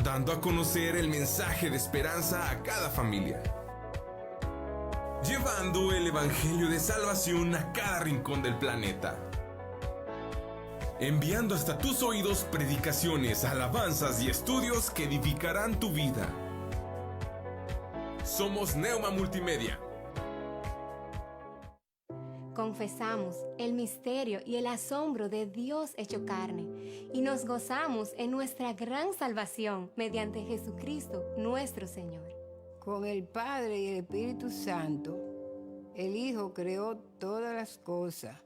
dando a conocer el mensaje de esperanza a cada familia. Llevando el evangelio de salvación a cada rincón del planeta. Enviando hasta tus oídos predicaciones, alabanzas y estudios que edificarán tu vida. Somos Neuma Multimedia. Confesamos el misterio y el asombro de Dios hecho carne y nos gozamos en nuestra gran salvación mediante Jesucristo nuestro Señor. Con el Padre y el Espíritu Santo, el Hijo creó todas las cosas,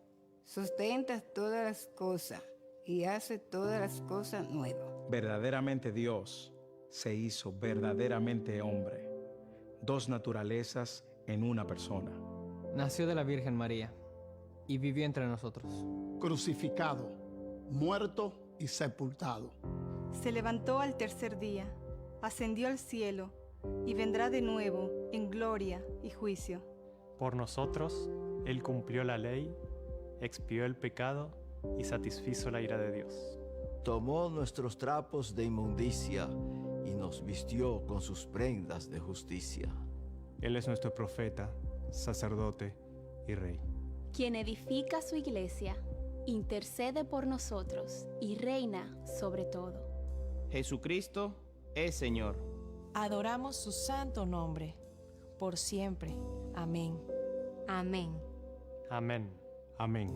sustenta todas las cosas y hace todas las cosas nuevas. Verdaderamente Dios se hizo verdaderamente hombre, dos naturalezas en una persona. Nació de la Virgen María y vivió entre nosotros. Crucificado, muerto y sepultado. Se levantó al tercer día, ascendió al cielo y vendrá de nuevo en gloria y juicio. Por nosotros, Él cumplió la ley, expió el pecado y satisfizo la ira de Dios. Tomó nuestros trapos de inmundicia y nos vistió con sus prendas de justicia. Él es nuestro profeta, sacerdote y rey. Quien edifica su iglesia, intercede por nosotros y reina sobre todo. Jesucristo es Señor. Adoramos su santo nombre, por siempre. Amén. Amén. Amén. Amén.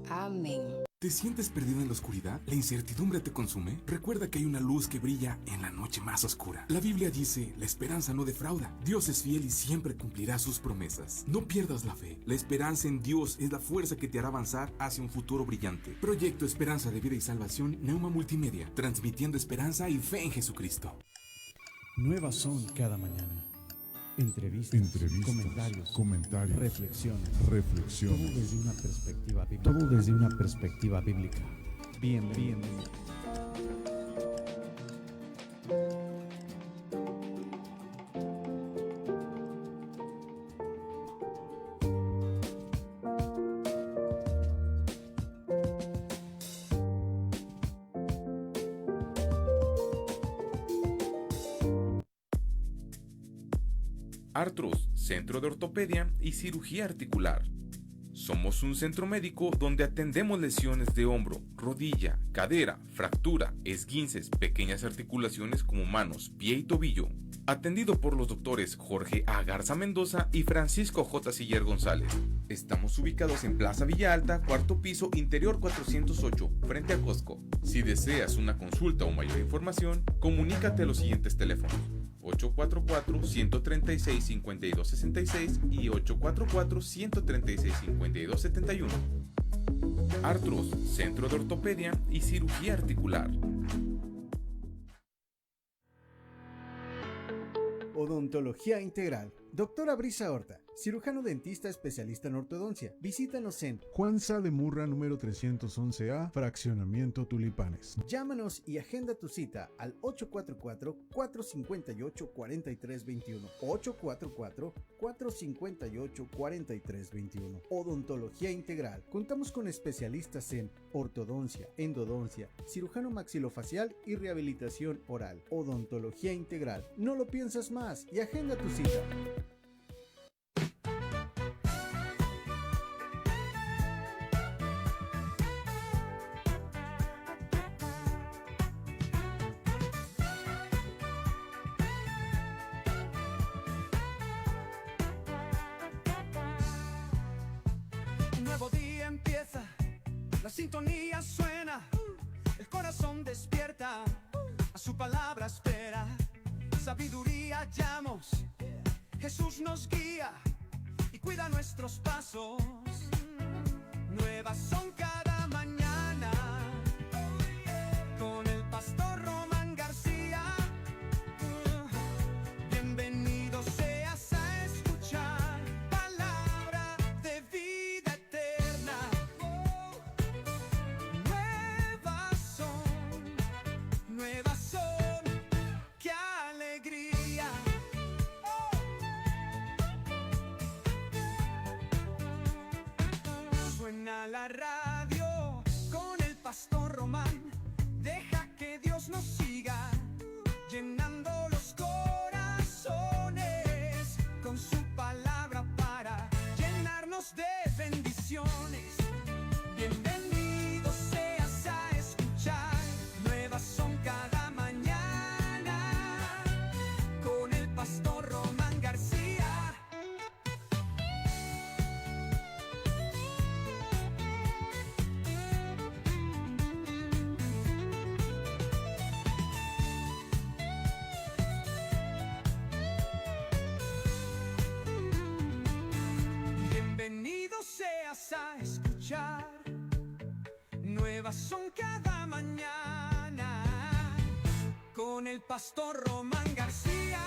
Amén. ¿Te sientes perdido en la oscuridad? ¿La incertidumbre te consume? Recuerda que hay una luz que brilla en la noche más oscura. La Biblia dice, la esperanza no defrauda. Dios es fiel y siempre cumplirá sus promesas. No pierdas la fe. La esperanza en Dios es la fuerza que te hará avanzar hacia un futuro brillante. Proyecto Esperanza de Vida y Salvación, Neuma Multimedia, transmitiendo esperanza y fe en Jesucristo. Nuevas son cada mañana. Entrevistas, comentarios, reflexiones. Todo desde una perspectiva bíblica. Bienvenido. Artros, Centro de Ortopedia y Cirugía Articular. Somos un centro médico donde atendemos lesiones de hombro, rodilla, cadera, fractura, esguinces, pequeñas articulaciones como manos, pie y tobillo. Atendido por los doctores Jorge A. Garza Mendoza y Francisco J. Siller González. Estamos ubicados en Plaza Villa Alta, cuarto piso, interior 408, frente a Costco. Si deseas una consulta o mayor información, comunícate a los siguientes teléfonos: 844-136-5266 y 844-136-5271. Artros, Centro de Ortopedia y Cirugía Articular. Odontología Integral. Doctora Brisa Horta, cirujano dentista especialista en ortodoncia. Visítanos en Juan Sá de Murra, número 311A, Fraccionamiento Tulipanes. Llámanos y agenda tu cita al 844-458-4321. 844-458-4321. Odontología Integral. Contamos con especialistas en ortodoncia, endodoncia, cirujano maxilofacial y rehabilitación oral. Odontología Integral. No lo piensas más y agenda tu cita. Un nuevo día empieza, la sintonía suena, el corazón despierta, a su palabra espera, sabiduría hallamos, Jesús nos guía y cuida nuestros pasos, nuevas son cada mañana, con el pastor Román García, bienvenido seas a escuchar, palabra de vida eterna, nuevas son, qué alegría. Suena la radio nuevas son cada mañana. Con el pastor Román García.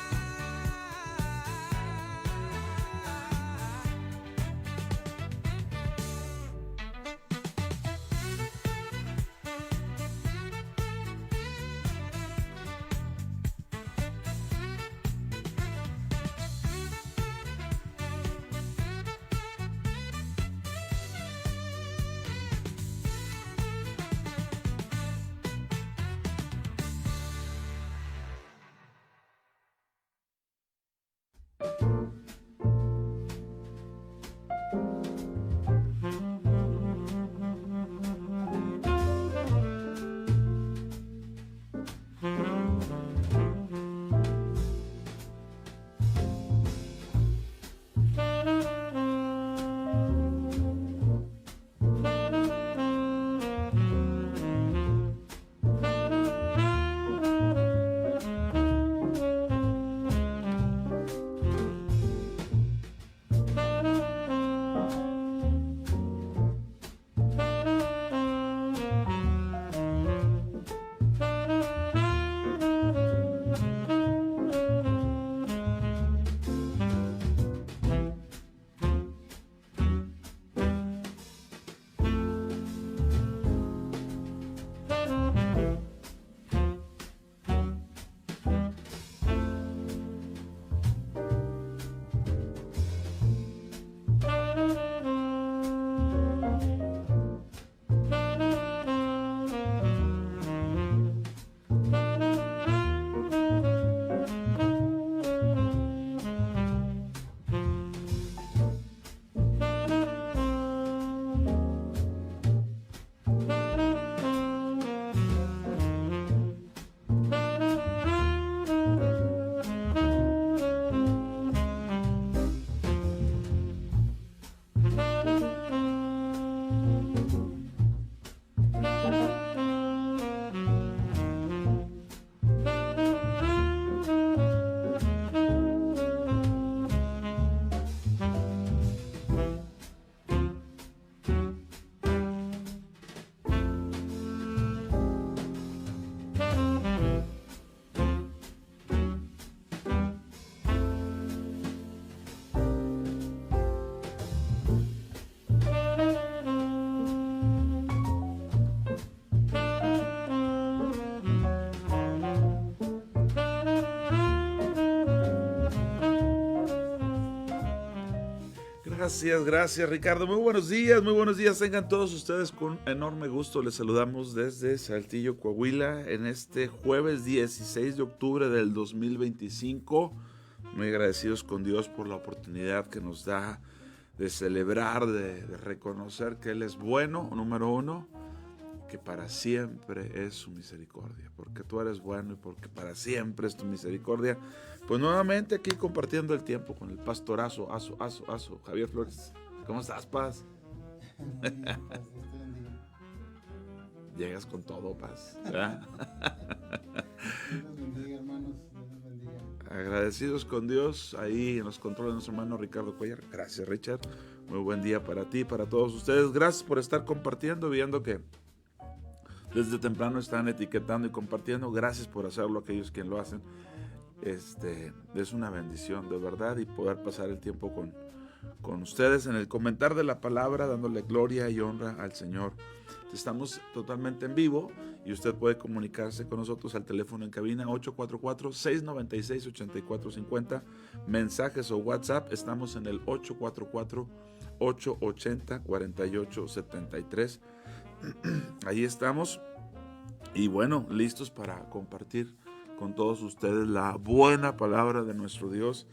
Gracias Ricardo. Muy buenos días tengan todos ustedes. Con enorme gusto les saludamos desde Saltillo, Coahuila, en este jueves 16 de octubre del 2025. Muy agradecidos con Dios por la oportunidad que nos da de celebrar, de reconocer que Él es bueno, número uno, que para siempre es su misericordia, porque tú eres bueno y porque para siempre es tu misericordia. Pues nuevamente aquí compartiendo el tiempo con el pastorazo, Javier Flores. ¿Cómo estás, Paz? Llegas con todo, Paz. Dios bendiga, hermanos. Dios bendiga. Agradecidos con Dios. Ahí en los controles de nuestro hermano Ricardo Cuellar. Gracias, Richard. Muy buen día para ti, para todos ustedes. Gracias por estar compartiendo, viendo que desde temprano están etiquetando y compartiendo. Gracias por hacerlo, aquellos que lo hacen. Es una bendición, de verdad, y poder pasar el tiempo con ustedes en el comentar de la palabra, dándole gloria y honra al Señor. Estamos totalmente en vivo y usted puede comunicarse con nosotros al teléfono en cabina 844-696-8450, mensajes o WhatsApp. Estamos en el 844-880-4873. Ahí estamos y bueno, listos para compartir con todos ustedes la buena palabra de nuestro Dios.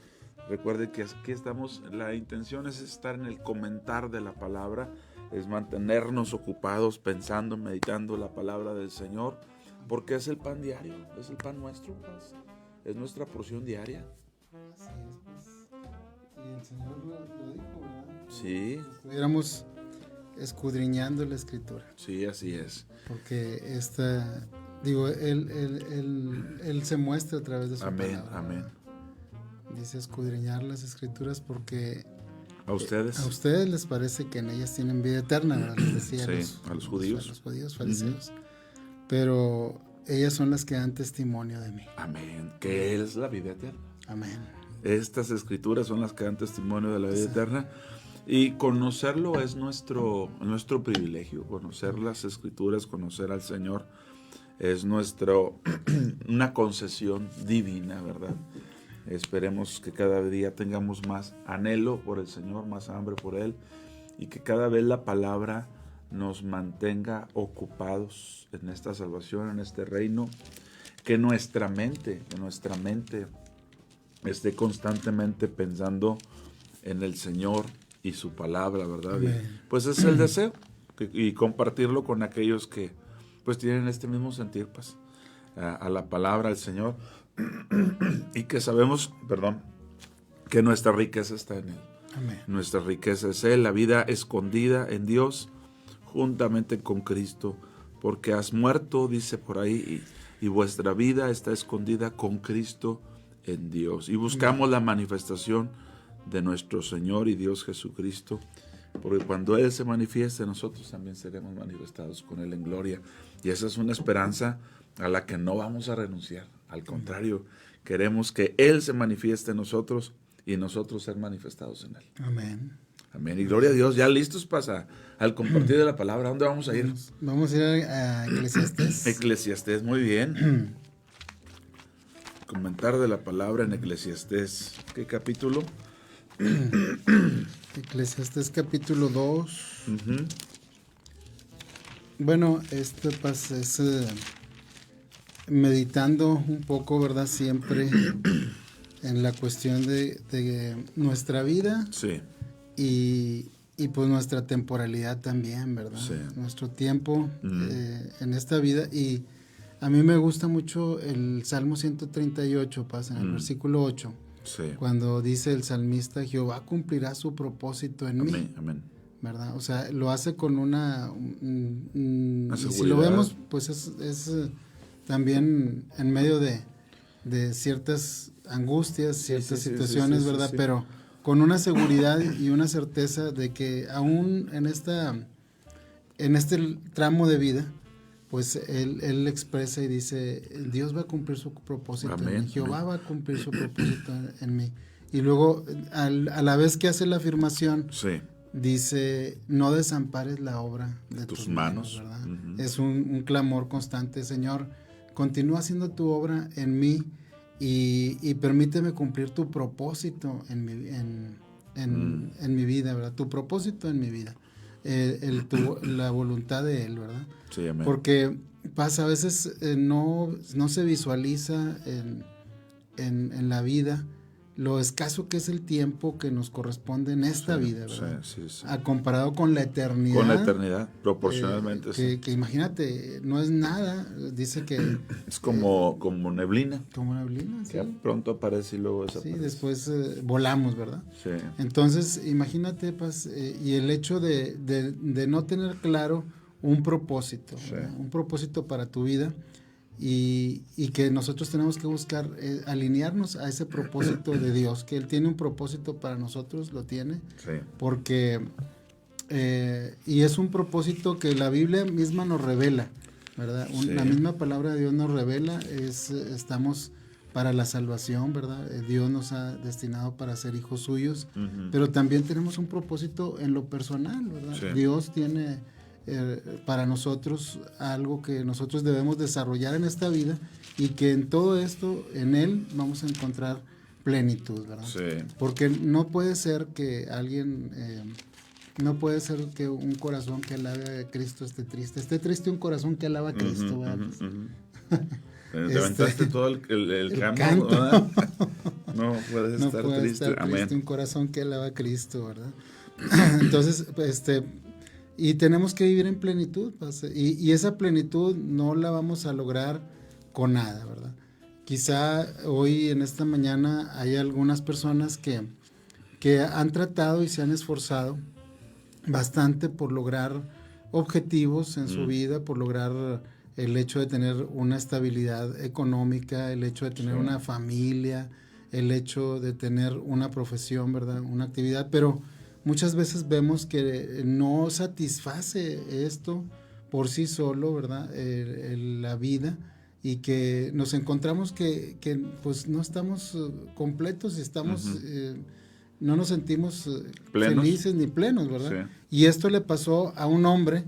Recuerden que aquí estamos, la intención es estar en el comentar de la palabra, es mantenernos ocupados pensando, meditando la palabra del Señor, porque es el pan diario, es el pan nuestro, pues, es nuestra porción diaria. Así es, pues, y el Señor lo dijo, ¿verdad? Sí. Estuviéramos escudriñando la Escritura. Sí, así es. Porque Él se muestra a través de su palabra. Amén. Dice escudriñar las Escrituras porque ¿A ustedes? A ustedes les parece que en ellas tienen vida eterna, ¿verdad? Les decía a los judíos. A los judíos fariseos. Pero ellas son las que dan testimonio de mí. Amén. Que es la vida eterna. Amén. Estas escrituras son las que dan testimonio de la vida eterna. Y conocerlo es nuestro privilegio. Conocer las escrituras, conocer al Señor es una concesión divina, ¿verdad? Esperemos que cada día tengamos más anhelo por el Señor, más hambre por Él, y que cada vez la palabra nos mantenga ocupados en esta salvación, en este reino, que nuestra mente esté constantemente pensando en el Señor y su palabra, ¿verdad? Y, pues es el deseo, y compartirlo con aquellos que pues tienen este mismo sentir, pues, a la palabra del Señor, y que sabemos, que nuestra riqueza está en Él. Amén. Nuestra riqueza es Él, la vida escondida en Dios, juntamente con Cristo, porque has muerto, dice por ahí, y vuestra vida está escondida con Cristo en Dios. Y buscamos la manifestación de nuestro Señor y Dios Jesucristo, porque cuando Él se manifieste, nosotros también seremos manifestados con Él en gloria. Y esa es una esperanza a la que no vamos a renunciar. Al contrario, queremos que Él se manifieste en nosotros y nosotros ser manifestados en Él. Amén. Amén. Y gloria a Dios. Ya listos al compartir de la palabra. ¿A dónde vamos a ir? Vamos a ir a Eclesiastés. Eclesiastés, muy bien. Comentar de la palabra en Eclesiastés. ¿Qué capítulo? Eclesiastés capítulo 2. Bueno, este pasa es meditando un poco, ¿verdad? Siempre en la cuestión de nuestra vida. Sí. Y pues nuestra temporalidad también, ¿verdad? Sí. Nuestro tiempo en esta vida. Y a mí me gusta mucho el Salmo 138, pasa en el versículo 8. Sí. Cuando dice el salmista, Jehová cumplirá su propósito en mí. Amén. ¿Verdad? O sea, lo hace con una seguridad. Si lo vemos, pues es también en medio de ciertas angustias, ciertas situaciones, ¿verdad? Sí. Pero con una seguridad y una certeza de que aún en este tramo de vida, pues él expresa y dice, Dios va a cumplir su propósito en mí, Jehová va a cumplir su propósito en mí. Y luego, a la vez que hace la afirmación, dice, no desampares la obra de tus manos, ¿verdad? Es un clamor constante, Señor, continúa haciendo tu obra en mí y permíteme cumplir tu propósito en mi vida, ¿verdad? Tu propósito en mi vida. La voluntad de Él, ¿verdad? Sí, amén. Porque pasa a veces no se visualiza en la vida lo escaso que es el tiempo que nos corresponde en esta vida, ¿verdad? Sí. Comparado con la eternidad. Con la eternidad, proporcionalmente. Que imagínate, no es nada, dice que... Es como neblina. Como neblina, sí. Que pronto aparece y luego desaparece. Sí, después volamos, ¿verdad? Sí. Entonces, imagínate, y el hecho de no tener claro un propósito, un propósito para tu vida, y que nosotros tenemos que buscar alinearnos a ese propósito de Dios, que Él tiene un propósito para nosotros, lo tiene, porque y es un propósito que la Biblia misma nos revela, ¿verdad? La misma palabra de Dios nos revela, estamos para la salvación, ¿verdad? Dios nos ha destinado para ser hijos suyos, pero también tenemos un propósito en lo personal, ¿verdad? Dios tiene para nosotros algo que nosotros debemos desarrollar en esta vida, y que en todo esto, en Él vamos a encontrar plenitud, ¿verdad? Porque no puede ser que no puede ser que un corazón que alabe a Cristo esté triste un corazón que alaba a Cristo, ¿verdad? Te aventaste todo el cambio, ¿verdad? No puedes estar triste. Amén. Un corazón que alaba a Cristo, ¿verdad? Entonces, y tenemos que vivir en plenitud, y esa plenitud no la vamos a lograr con nada, ¿verdad? Quizá hoy en esta mañana hay algunas personas que han tratado y se han esforzado bastante por lograr objetivos en su vida, por lograr el hecho de tener una estabilidad económica, el hecho de tener una familia, el hecho de tener una profesión, ¿verdad? Una actividad, pero muchas veces vemos que no satisface esto por sí solo, ¿verdad? La vida, y que nos encontramos que pues no estamos completos y estamos, no nos sentimos felices ni plenos, ¿verdad? Sí. Y esto le pasó a un hombre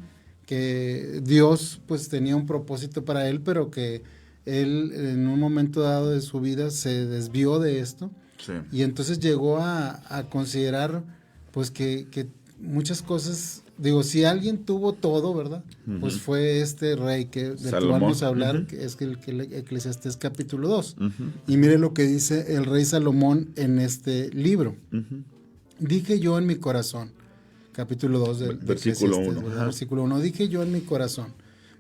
que Dios pues tenía un propósito para él, pero que él en un momento dado de su vida se desvió de esto. Sí. Y entonces llegó a considerar pues que muchas cosas, digo, si alguien tuvo todo, ¿verdad? Pues fue este rey del que vamos a hablar, que es el Eclesiastés capítulo 2. Y mire lo que dice el rey Salomón en este libro. Dije yo en mi corazón, capítulo 2 del versículo 1. Versículo 1, dije yo en mi corazón,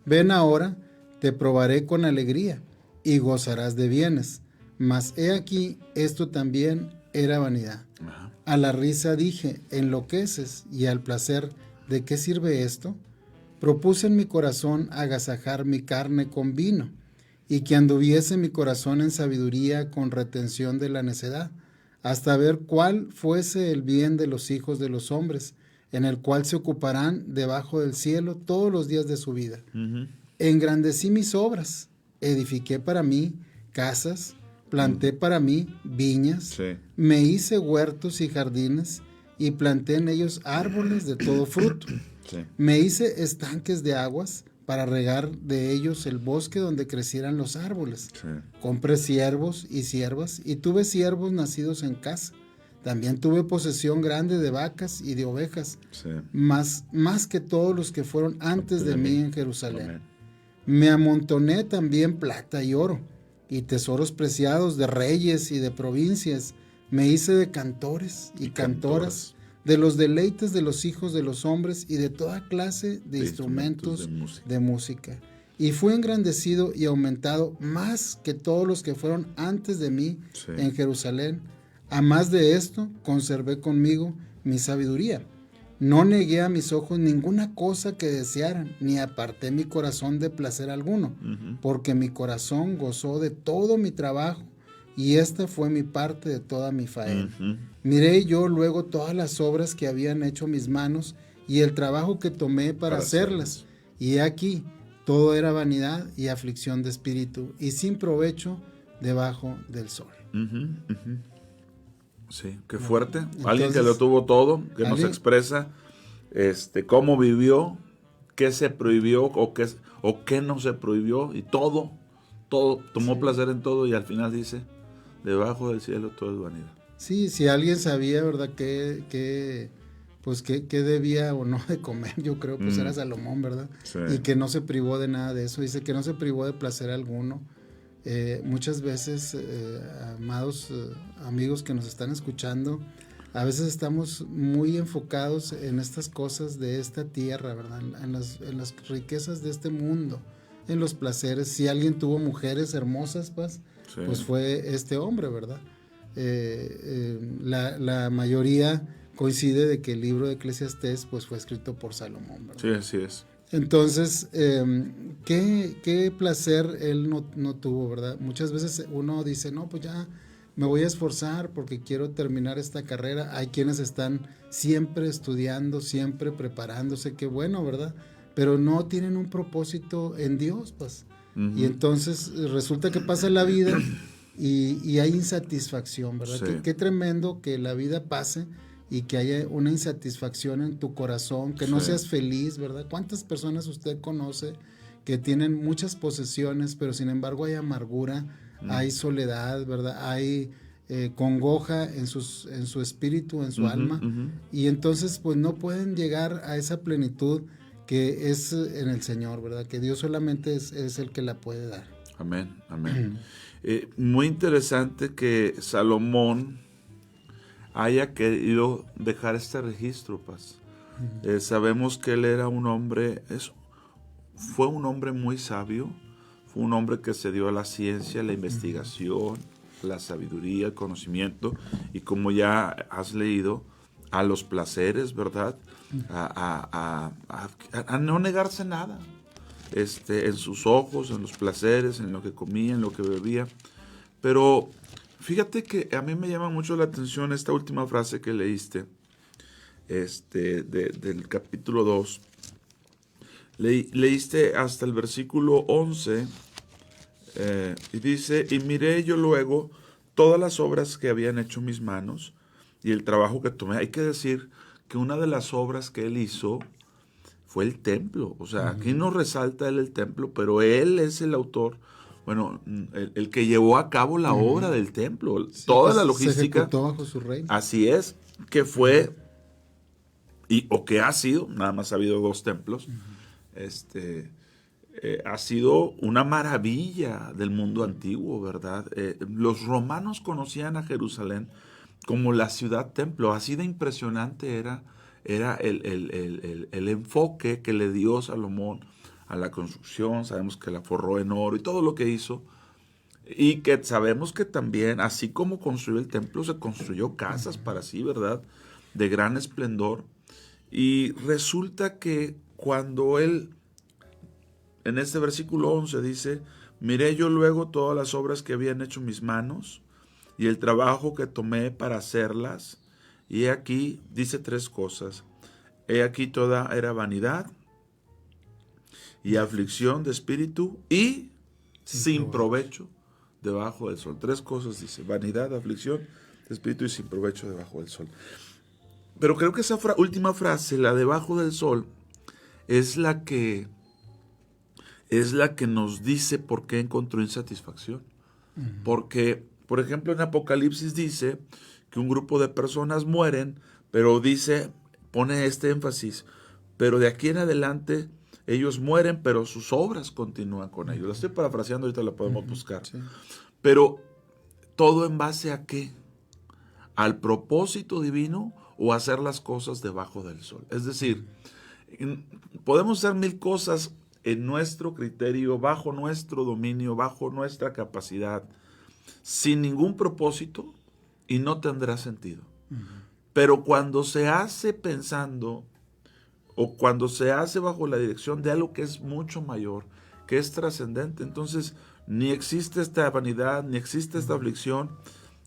ven ahora, te probaré con alegría y gozarás de bienes, mas he aquí, esto también era vanidad. A la risa dije, enloqueces, y al placer, ¿de qué sirve esto? Propuse en mi corazón agasajar mi carne con vino, y que anduviese mi corazón en sabiduría con retención de la necedad, hasta ver cuál fuese el bien de los hijos de los hombres, en el cual se ocuparán debajo del cielo todos los días de su vida. Engrandecí mis obras, edifiqué para mí casas, planté para mí viñas, me hice huertos y jardines, y planté en ellos árboles de todo fruto. Me hice estanques de aguas para regar de ellos el bosque donde crecieran los árboles. Compré siervos y siervas, y tuve siervos nacidos en casa. También tuve posesión grande de vacas y de ovejas, más que todos los que fueron antes de mí en Jerusalén. Me amontoné también plata y oro, y tesoros preciados de reyes y de provincias. Me hice de cantores y cantoras, de los deleites de los hijos de los hombres y de toda clase de instrumentos de música. Y fui engrandecido y aumentado más que todos los que fueron antes de mí en Jerusalén. A más de esto, conservé conmigo mi sabiduría. No negué a mis ojos ninguna cosa que desearan, ni aparté mi corazón de placer alguno, porque mi corazón gozó de todo mi trabajo, y esta fue mi parte de toda mi faena. Miré yo luego todas las obras que habían hecho mis manos, y el trabajo que tomé para hacerlas, y aquí todo era vanidad y aflicción de espíritu, y sin provecho debajo del sol. Sí, qué fuerte. Entonces, alguien que lo tuvo todo, que nos expresa cómo vivió, qué se prohibió o qué no se prohibió, y todo, tomó placer en todo, y al final dice, debajo del cielo todo es vanidad. Sí, si alguien sabía, ¿verdad?, qué debía o no de comer, yo creo, pues era Salomón, ¿verdad? Sí. Y que no se privó de nada de eso. Dice que no se privó de placer alguno. Muchas veces, amados amigos que nos están escuchando, a veces estamos muy enfocados en estas cosas de esta tierra, ¿verdad? En las riquezas de este mundo, en los placeres. Si alguien tuvo mujeres hermosas, pues fue este hombre, ¿verdad? La mayoría coincide de que el libro de Eclesiastés pues fue escrito por Salomón, ¿verdad? Sí, así es. Entonces, ¿qué placer él no tuvo, verdad? Muchas veces uno dice, no, pues ya me voy a esforzar porque quiero terminar esta carrera. Hay quienes están siempre estudiando, siempre preparándose, qué bueno, ¿verdad? Pero no tienen un propósito en Dios, pues. Y entonces resulta que pasa la vida y hay insatisfacción, ¿verdad? Sí. Qué tremendo que la vida pase y que haya una insatisfacción en tu corazón, que no seas feliz, ¿verdad? ¿Cuántas personas usted conoce que tienen muchas posesiones, pero sin embargo hay amargura, hay soledad, ¿verdad? Hay congoja en su espíritu, en su alma, y entonces pues no pueden llegar a esa plenitud que es en el Señor, ¿verdad? Que Dios solamente es el que la puede dar. Amén, amén. Muy interesante que Salomón haya querido dejar este registro, Paz. Sabemos que él era un hombre, fue un hombre muy sabio, fue un hombre que se dio a la ciencia, la investigación, la sabiduría, el conocimiento, y como ya has leído, a los placeres, ¿verdad? A no negarse nada, en sus ojos, en los placeres, en lo que comía, en lo que bebía. Pero fíjate que a mí me llama mucho la atención esta última frase que leíste, del capítulo 2. Leíste hasta el versículo 11 y dice, y miré yo luego todas las obras que habían hecho mis manos y el trabajo que tomé. Hay que decir que una de las obras que él hizo fue el templo. O sea, aquí no resalta él el templo, pero él es el autor, bueno, el que llevó a cabo la obra del templo. Sí, toda la logística. Se ejecutó bajo su reino. Así es, que fue, o que ha sido, nada más ha habido 2 templos, ha sido una maravilla del mundo antiguo, ¿verdad? Los romanos conocían a Jerusalén como la ciudad templo. Así de impresionante era el enfoque que le dio Salomón a la construcción. Sabemos que la forró en oro y todo lo que hizo. Y que sabemos que también, así como construyó el templo, se construyó casas para sí, ¿verdad? De gran esplendor. Y resulta que cuando él, en este versículo 11 dice, miré yo luego todas las obras que habían hecho mis manos y el trabajo que tomé para hacerlas. Y he aquí, dice 3 cosas. He aquí toda era vanidad y aflicción de espíritu y sin provecho debajo del sol. 3 cosas dice, vanidad, aflicción de espíritu y sin provecho debajo del sol. Pero creo que esa última frase, la debajo del sol, es la que nos dice por qué encontró insatisfacción. Porque, por ejemplo, en Apocalipsis dice que un grupo de personas mueren, pero pone este énfasis, pero de aquí en adelante ellos mueren, pero sus obras continúan con ellos. La estoy parafraseando, ahorita la podemos buscar. Sí. Pero, ¿todo en base a qué? ¿Al propósito divino o hacer las cosas debajo del sol? Es decir, podemos hacer 1000 cosas en nuestro criterio, bajo nuestro dominio, bajo nuestra capacidad, sin ningún propósito, y no tendrá sentido. Pero cuando se hace pensando, o cuando se hace bajo la dirección de algo que es mucho mayor, que es trascendente, entonces ni existe esta vanidad, ni existe esta aflicción,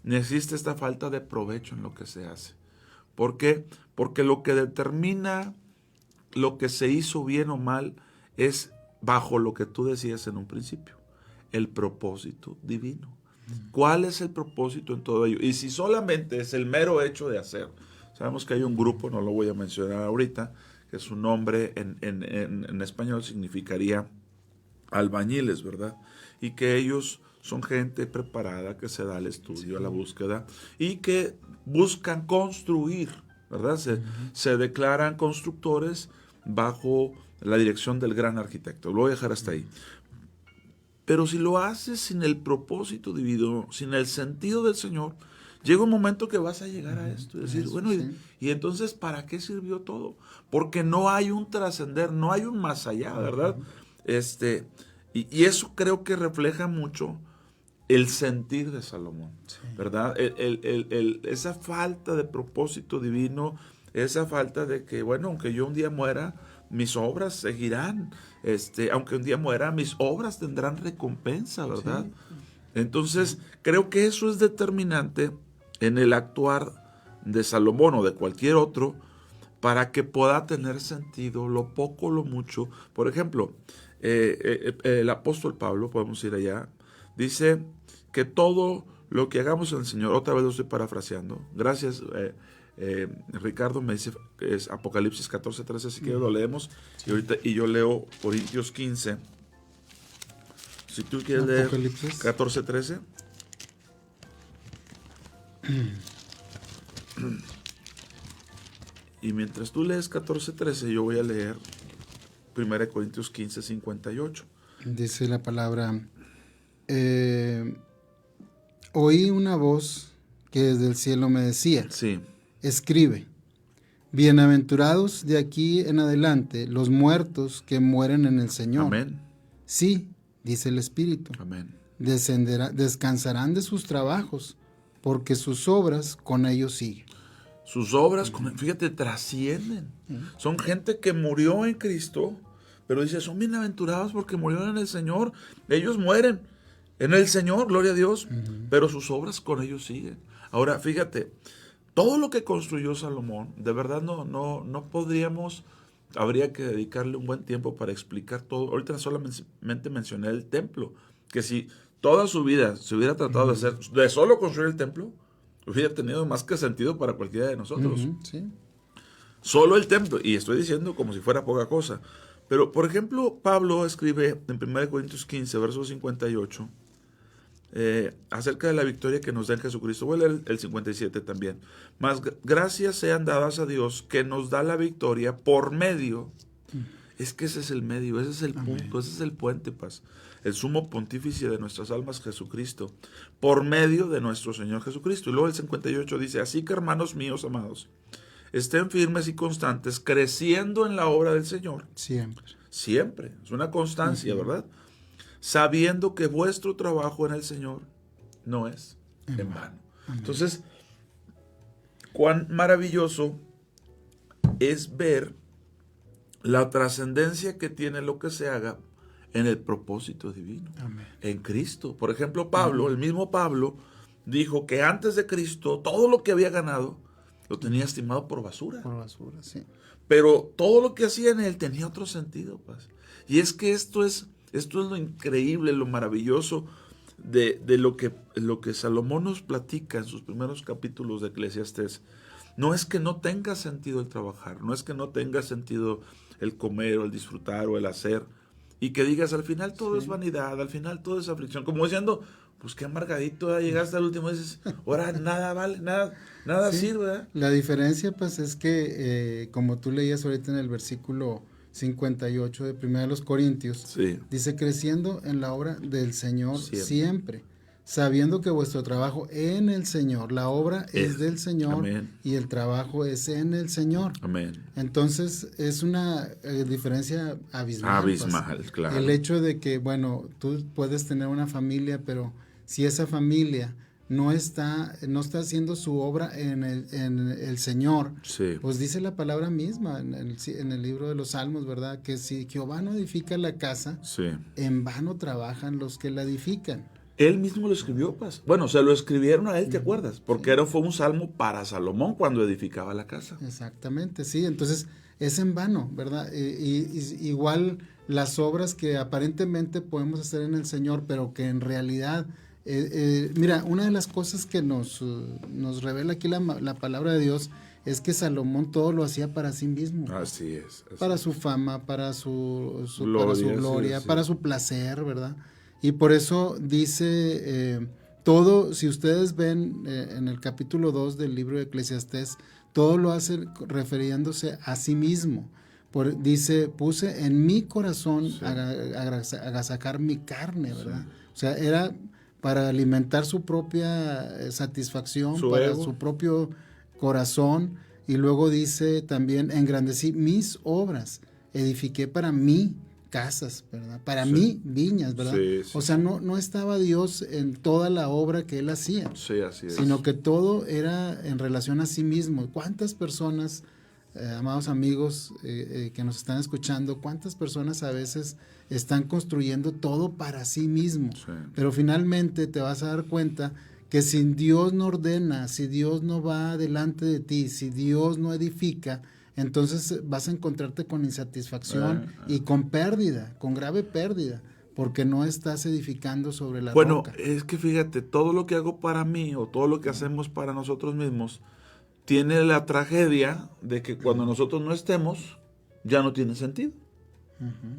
ni existe esta falta de provecho en lo que se hace. ¿Por qué? Porque lo que determina lo que se hizo bien o mal es bajo lo que tú decías en un principio, el propósito divino. ¿Cuál es el propósito en todo ello? Y si solamente es el mero hecho de hacer. Sabemos que hay un grupo, no lo voy a mencionar ahorita, que su nombre en español significaría albañiles, ¿verdad? Y que ellos son gente preparada que se da al estudio, a la búsqueda, y que buscan construir, ¿verdad? Se declaran constructores bajo la dirección del gran arquitecto. Lo voy a dejar hasta ahí. Pero si lo haces sin el propósito divino, sin el sentido del Señor, llega un momento que vas a llegar a esto. Es decir, bueno, y entonces, ¿para qué sirvió todo? Porque no hay un trascender, no hay un más allá, ¿verdad? Y eso creo que refleja mucho el sentir de Salomón, ¿verdad? Esa falta de propósito divino, esa falta de que, bueno, aunque yo un día muera, mis obras seguirán. Aunque un día muera, mis obras tendrán recompensa, ¿verdad? Sí. Entonces, creo que eso es determinante en el actuar de Salomón o de cualquier otro para que pueda tener sentido lo poco o lo mucho. Por ejemplo, el apóstol Pablo, podemos ir allá, dice que todo lo que hagamos en el Señor, otra vez lo estoy parafraseando, gracias Ricardo me dice que es Apocalipsis 14:13, así que lo leemos, y yo leo Corintios 15. Si tú quieres leer 14:13. Y mientras tú lees 14:13, yo voy a leer 1 Corintios 15:58. Dice la palabra, oí una voz que desde el cielo me decía, escribe, bienaventurados de aquí en adelante los muertos que mueren en el Señor. Amén. Sí, dice el Espíritu. Amén. Descansarán de sus trabajos, porque sus obras con ellos siguen. Sus obras, fíjate, trascienden. Son gente que murió en Cristo, pero dice, son bienaventurados porque murieron en el Señor. Ellos mueren en el Señor, gloria a Dios, pero sus obras con ellos siguen. Ahora, fíjate, todo lo que construyó Salomón, de verdad no podríamos, habría que dedicarle un buen tiempo para explicar todo. Ahorita solamente mencioné el templo, que si toda su vida se hubiera tratado de hacer, de solo construir el templo, hubiera tenido más que sentido para cualquiera de nosotros. Sí. Solo el templo, y estoy diciendo como si fuera poca cosa. Pero, por ejemplo, Pablo escribe en 1 Corintios 15, verso 58, acerca de la victoria que nos da en Jesucristo. Voy a leer el 57 también. Mas gracias sean dadas a Dios que nos da la victoria por medio. Es que ese es el medio, ese es el punto, ese es el puente, paz. El sumo pontífice de nuestras almas, Jesucristo, por medio de nuestro Señor Jesucristo. Y luego el 58 dice, así que hermanos míos amados, estén firmes y constantes, creciendo en la obra del Señor. Siempre. Siempre. Es una constancia, ¿verdad? Sabiendo que vuestro trabajo en el Señor no es en vano. Entonces, cuán maravilloso es ver la trascendencia que tiene lo que se haga en el propósito divino. Amén. En Cristo. Por ejemplo, Pablo, el mismo Pablo, dijo que antes de Cristo, todo lo que había ganado, lo tenía estimado por basura. Por basura, sí. Pero todo lo que hacía en él tenía otro sentido, pues. Y es que esto es lo increíble, lo maravilloso de lo que Salomón nos platica en sus primeros capítulos de Eclesiastés. No es que no tenga sentido el trabajar, no es que no tenga sentido el comer o el disfrutar o el hacer, y que digas al final todo es vanidad, al final todo es aflicción, como diciendo, pues qué amargadito, ya llegaste al último y dices, ahora nada vale, nada sirve. ¿Eh? La diferencia pues es que, como tú leías ahorita en el versículo 58 de 1 Corintios, dice, creciendo en la obra del Señor siempre, sabiendo que vuestro trabajo en el Señor, la obra es del Señor. Amén. Y el trabajo es en el Señor. Amén. Entonces es una diferencia abismal. Abismal, pues. Claro. El hecho de que, bueno, tú puedes tener una familia, pero si esa familia no está haciendo su obra en el Señor, pues dice la palabra misma en el libro de los Salmos, ¿verdad? Que si Jehová no edifica la casa, en vano trabajan los que la edifican. Él mismo lo escribió, pues. Bueno, se lo escribieron a él, ¿te acuerdas? Porque fue un salmo para Salomón cuando edificaba la casa. Exactamente, sí. Entonces, es en vano, ¿verdad? Igual las obras que aparentemente podemos hacer en el Señor, pero que en realidad... mira, una de las cosas que nos revela aquí la palabra de Dios es que Salomón todo lo hacía para sí mismo. Así es. Para su fama, para su gloria, para su placer, ¿verdad? Y por eso dice todo, si ustedes ven en el capítulo 2 del libro de Eclesiastés, todo lo hace refiriéndose a sí mismo. Dice, puse en mi corazón agasajar mi carne, ¿verdad? O sea, era para alimentar su propia satisfacción, su propio corazón. Y luego dice también, engrandecí mis obras, edifiqué para mí casas, ¿verdad? Para mí viñas, ¿verdad? O sea, no estaba Dios en toda la obra que él hacía, así es. Sino que todo era en relación a sí mismo. ¿Cuántas personas, amados amigos que nos están escuchando, cuántas personas a veces están construyendo todo para sí mismos? Pero finalmente te vas a dar cuenta que si Dios no ordena, si Dios no va delante de ti, si Dios no edifica, entonces vas a encontrarte con insatisfacción y con pérdida, con grave pérdida, porque no estás edificando sobre la roca. Bueno, es que fíjate, todo lo que hago para mí o todo lo que hacemos para nosotros mismos tiene la tragedia de que cuando nosotros no estemos, ya no tiene sentido.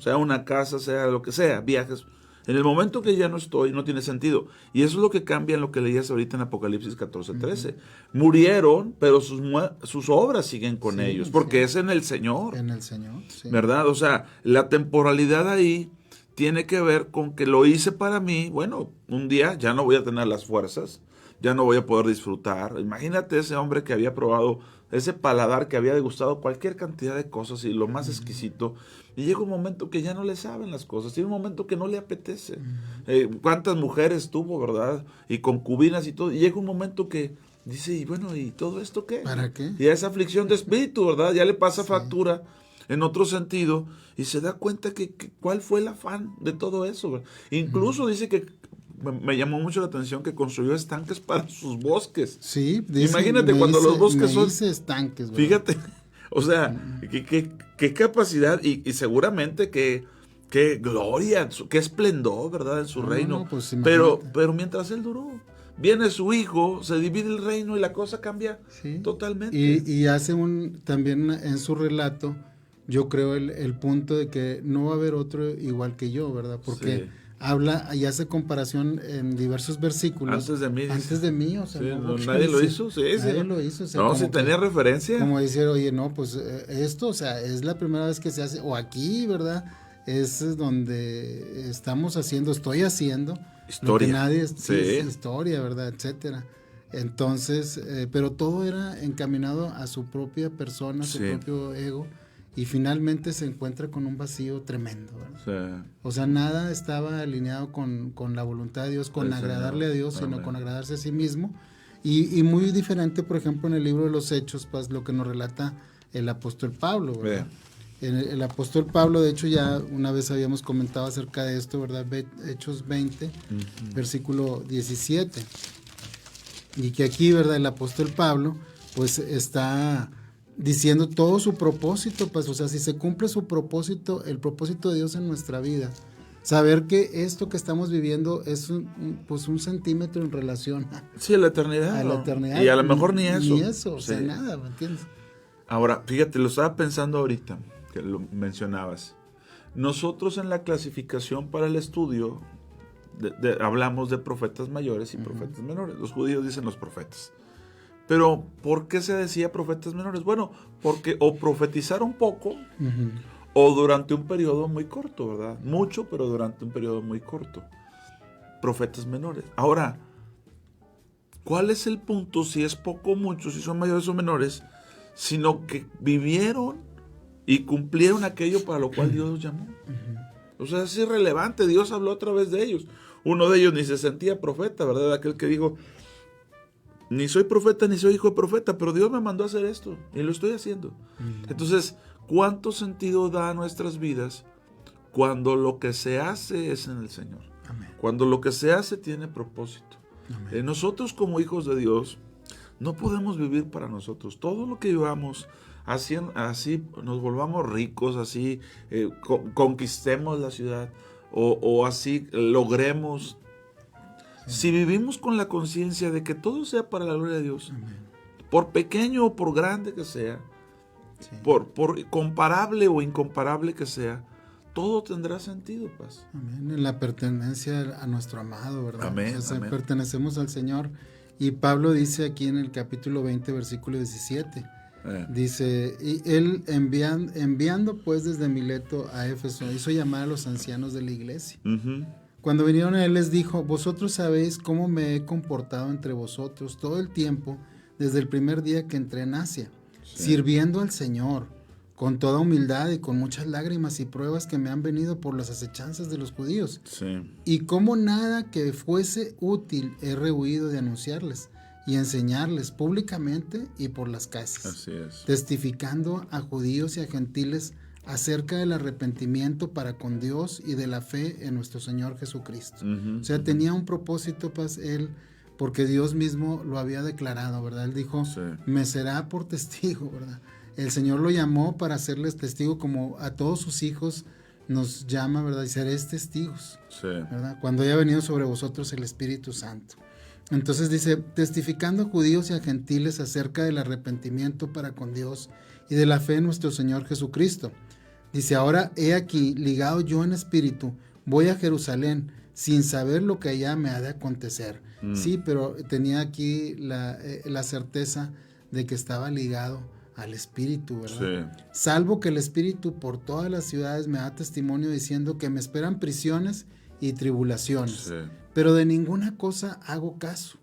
Sea una casa, sea lo que sea, viajes. En el momento que ya no estoy, no tiene sentido. Y eso es lo que cambia en lo que leías ahorita en Apocalipsis 14:13. Murieron, pero sus obras siguen con ellos, porque es en el Señor. En el Señor, ¿verdad? O sea, la temporalidad ahí tiene que ver con que lo hice para mí. Bueno, un día ya no voy a tener las fuerzas, ya no voy a poder disfrutar. Imagínate ese hombre que había probado, ese paladar que había degustado cualquier cantidad de cosas y lo más exquisito, y llega un momento que ya no le saben las cosas, tiene un momento que no le apetece. ¿Cuántas mujeres tuvo, verdad? Y concubinas y todo, y llega un momento que dice, y bueno, ¿y todo esto qué? ¿Para qué? Y esa aflicción de espíritu, ¿verdad? Ya le pasa factura en otro sentido, y se da cuenta que cuál fue el afán de todo eso, ¿verdad? Incluso dice que me llamó mucho la atención que construyó estanques para sus bosques. Sí, imagínate cuando los bosques son estanques, ¿verdad? Fíjate, o sea, qué capacidad y seguramente qué gloria, qué esplendor, ¿verdad? En su reino. Pues pero mientras él duró, viene su hijo, se divide el reino y la cosa cambia totalmente. Y hace también en su relato, yo creo el punto de que no va a haber otro igual que yo, ¿verdad? Porque habla y hace comparación en diversos versículos. Antes de mí, o sea, nadie lo hizo, nadie lo hizo. O sea, no, si tenía referencia. Como decir, oye, no, pues esto, o sea, es la primera vez que se hace, o aquí, ¿verdad? Es donde estoy haciendo historia. Lo que nadie historia, ¿verdad? Etcétera. Entonces, pero todo era encaminado a su propia persona, su propio ego, y finalmente se encuentra con un vacío tremendo, ¿verdad? O sea, nada estaba alineado con la voluntad de Dios, con agradarle a Dios, sino con agradarse a sí mismo, y muy diferente, por ejemplo, en el libro de los Hechos, pues lo que nos relata el apóstol Pablo, ¿verdad? El apóstol Pablo, de hecho, ya una vez habíamos comentado acerca de esto, ¿verdad? Hechos 20, versículo 17. Y que aquí, ¿verdad? El apóstol Pablo, pues está diciendo todo su propósito, pues, o sea, si se cumple su propósito, el propósito de Dios en nuestra vida, saber que esto que estamos viviendo es un centímetro en relación a la eternidad. A la eternidad. Y a lo mejor ni eso. Ni eso, o sea, nada, ¿me entiendes? Ahora, fíjate, lo estaba pensando ahorita, que lo mencionabas. Nosotros en la clasificación para el estudio hablamos de profetas mayores y profetas menores. Los judíos dicen los profetas. Pero, ¿por qué se decía profetas menores? Bueno, porque o profetizaron poco o durante un periodo muy corto, ¿verdad? Mucho, pero durante un periodo muy corto. Profetas menores. Ahora, ¿cuál es el punto si es poco o mucho, si son mayores o menores? Sino que vivieron y cumplieron aquello para lo cual Dios los llamó. O sea, es irrelevante. Dios habló a través de ellos. Uno de ellos ni se sentía profeta, ¿verdad? Aquel que dijo, ni soy profeta ni soy hijo de profeta, pero Dios me mandó a hacer esto y lo estoy haciendo. Entonces, ¿cuánto sentido da a nuestras vidas cuando lo que se hace es en el Señor? Cuando lo que se hace tiene propósito. Nosotros como hijos de Dios no podemos vivir para nosotros. Todo lo que vivamos, así nos volvamos ricos, así conquistemos la ciudad o así logremos. Si vivimos con la conciencia de que todo sea para la gloria de Dios, por pequeño o por grande que sea, por comparable o incomparable que sea, todo tendrá sentido, Paz. Amén. En la pertenencia a nuestro amado, ¿verdad? Amén, o sea, amén. Pertenecemos al Señor. Y Pablo dice aquí en el capítulo 20, versículo 17, dice, y él enviando pues desde Mileto a Éfeso, hizo llamar a los ancianos de la iglesia. Cuando vinieron a él les dijo, vosotros sabéis cómo me he comportado entre vosotros todo el tiempo, desde el primer día que entré en Asia, sirviendo al Señor, con toda humildad y con muchas lágrimas y pruebas que me han venido por las acechanzas de los judíos. Y como nada que fuese útil he rehuido de anunciarles y enseñarles públicamente y por las casas, testificando a judíos y a gentiles acerca del arrepentimiento para con Dios y de la fe en nuestro Señor Jesucristo. O sea, tenía un propósito, Paz, él, porque Dios mismo lo había declarado, ¿verdad? Él dijo, me será por testigo, ¿verdad? El Señor lo llamó para hacerles testigo, como a todos sus hijos nos llama, ¿verdad? Y seréis testigos, ¿verdad? Cuando haya venido sobre vosotros el Espíritu Santo. Entonces dice, testificando a judíos y a gentiles acerca del arrepentimiento para con Dios y de la fe en nuestro Señor Jesucristo. Dice, ahora he aquí, ligado yo en espíritu, voy a Jerusalén, sin saber lo que allá me ha de acontecer. Sí, pero tenía aquí la certeza de que estaba ligado al Espíritu, ¿verdad? Salvo que el Espíritu por todas las ciudades me da testimonio diciendo que me esperan prisiones y tribulaciones. Pero de ninguna cosa hago caso,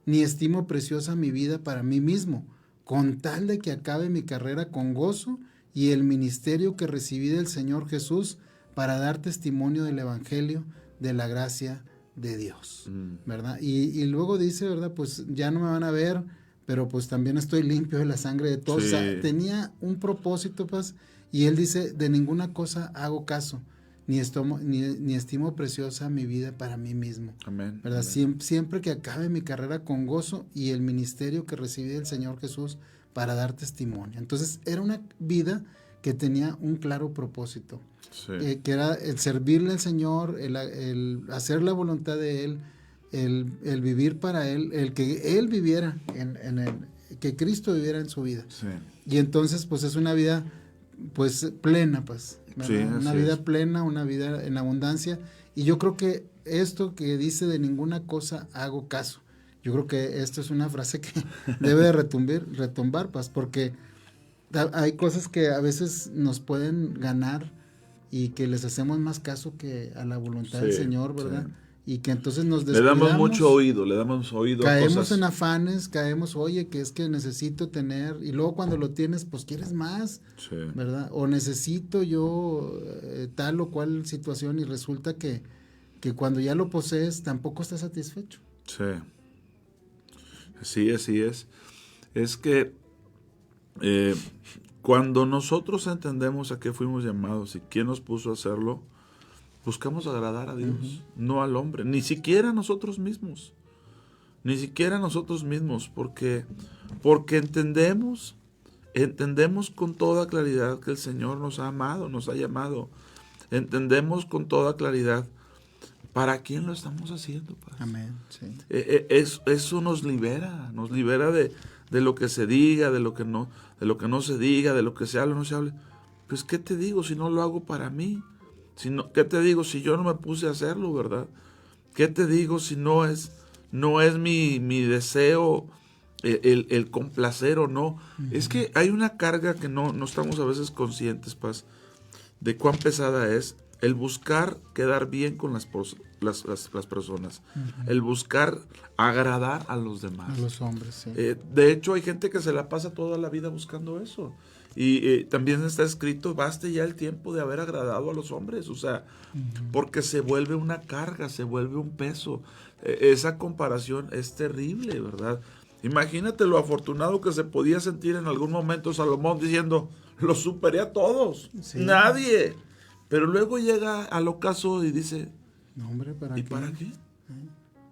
ni estimo preciosa mi vida para mí mismo, con tal de que acabe mi carrera con gozo y el ministerio que recibí del Señor Jesús para dar testimonio del Evangelio de la gracia de Dios, ¿verdad? Y luego dice, ¿verdad? Pues ya no me van a ver, pero pues también estoy limpio de la sangre de todos. O sea, tenía un propósito, pues, y él dice, de ninguna cosa hago caso, ni estimo preciosa mi vida para mí mismo. Amén. ¿Verdad? Amén. Siempre que acabe mi carrera con gozo y el ministerio que recibí del Señor Jesús para dar testimonio. Entonces era una vida que tenía un claro propósito, Sí. que era el servirle al Señor, el hacer la voluntad de Él, el vivir para Él, el que Él viviera, que Cristo viviera en su vida. Sí. Y entonces pues es una vida pues plena, pues, Sí, una así vida es. plena, una vida en abundancia. Y yo creo que esto que dice de ninguna cosa hago caso, yo creo que esto es una frase que debe de retumbar, pues, porque hay cosas que a veces nos pueden ganar y que les hacemos más caso que a la voluntad del Sí, Señor, ¿verdad? sí. Y que entonces nos Le descuidamos. damos mucho oído, le damos oído a Caemos cosas. en afanes, oye, que es que necesito tener, y luego cuando lo tienes, pues quieres más, Sí. ¿verdad? O necesito yo tal o cual situación y resulta que cuando ya lo posees tampoco estás satisfecho. Sí. Sí, así es. Es que cuando nosotros entendemos a qué fuimos llamados y quién nos puso a hacerlo, buscamos agradar a Dios, no al hombre, ni siquiera a nosotros mismos. Ni siquiera a nosotros mismos, porque entendemos con toda claridad que el Señor nos ha amado, nos ha llamado. Entendemos con toda claridad para quién lo estamos haciendo, Padre. Amén. Sí. Eso nos libera de lo que se diga, de lo que no se diga, de lo que se hable o no se hable. Pues, ¿qué te digo si no lo hago para mí? ¿Qué te digo si yo no me puse a hacerlo, verdad? ¿Qué te digo si no es mi deseo el complacer o no? Es que hay una carga que no estamos a veces conscientes, Paz, de cuán pesada es el buscar quedar bien con las personas, el buscar agradar a los demás. A los hombres, sí. De hecho, hay gente que se la pasa toda la vida buscando eso. Y también está escrito, baste ya el tiempo de haber agradado a los hombres, o sea, porque se vuelve una carga, se vuelve un peso. Esa comparación es terrible, ¿verdad? Imagínate lo afortunado que se podía sentir en algún momento Salomón diciendo, los superé a todos, Sí. nadie. Pero luego llega al ocaso y dice, No, hombre, ¿para ¿y qué? para qué?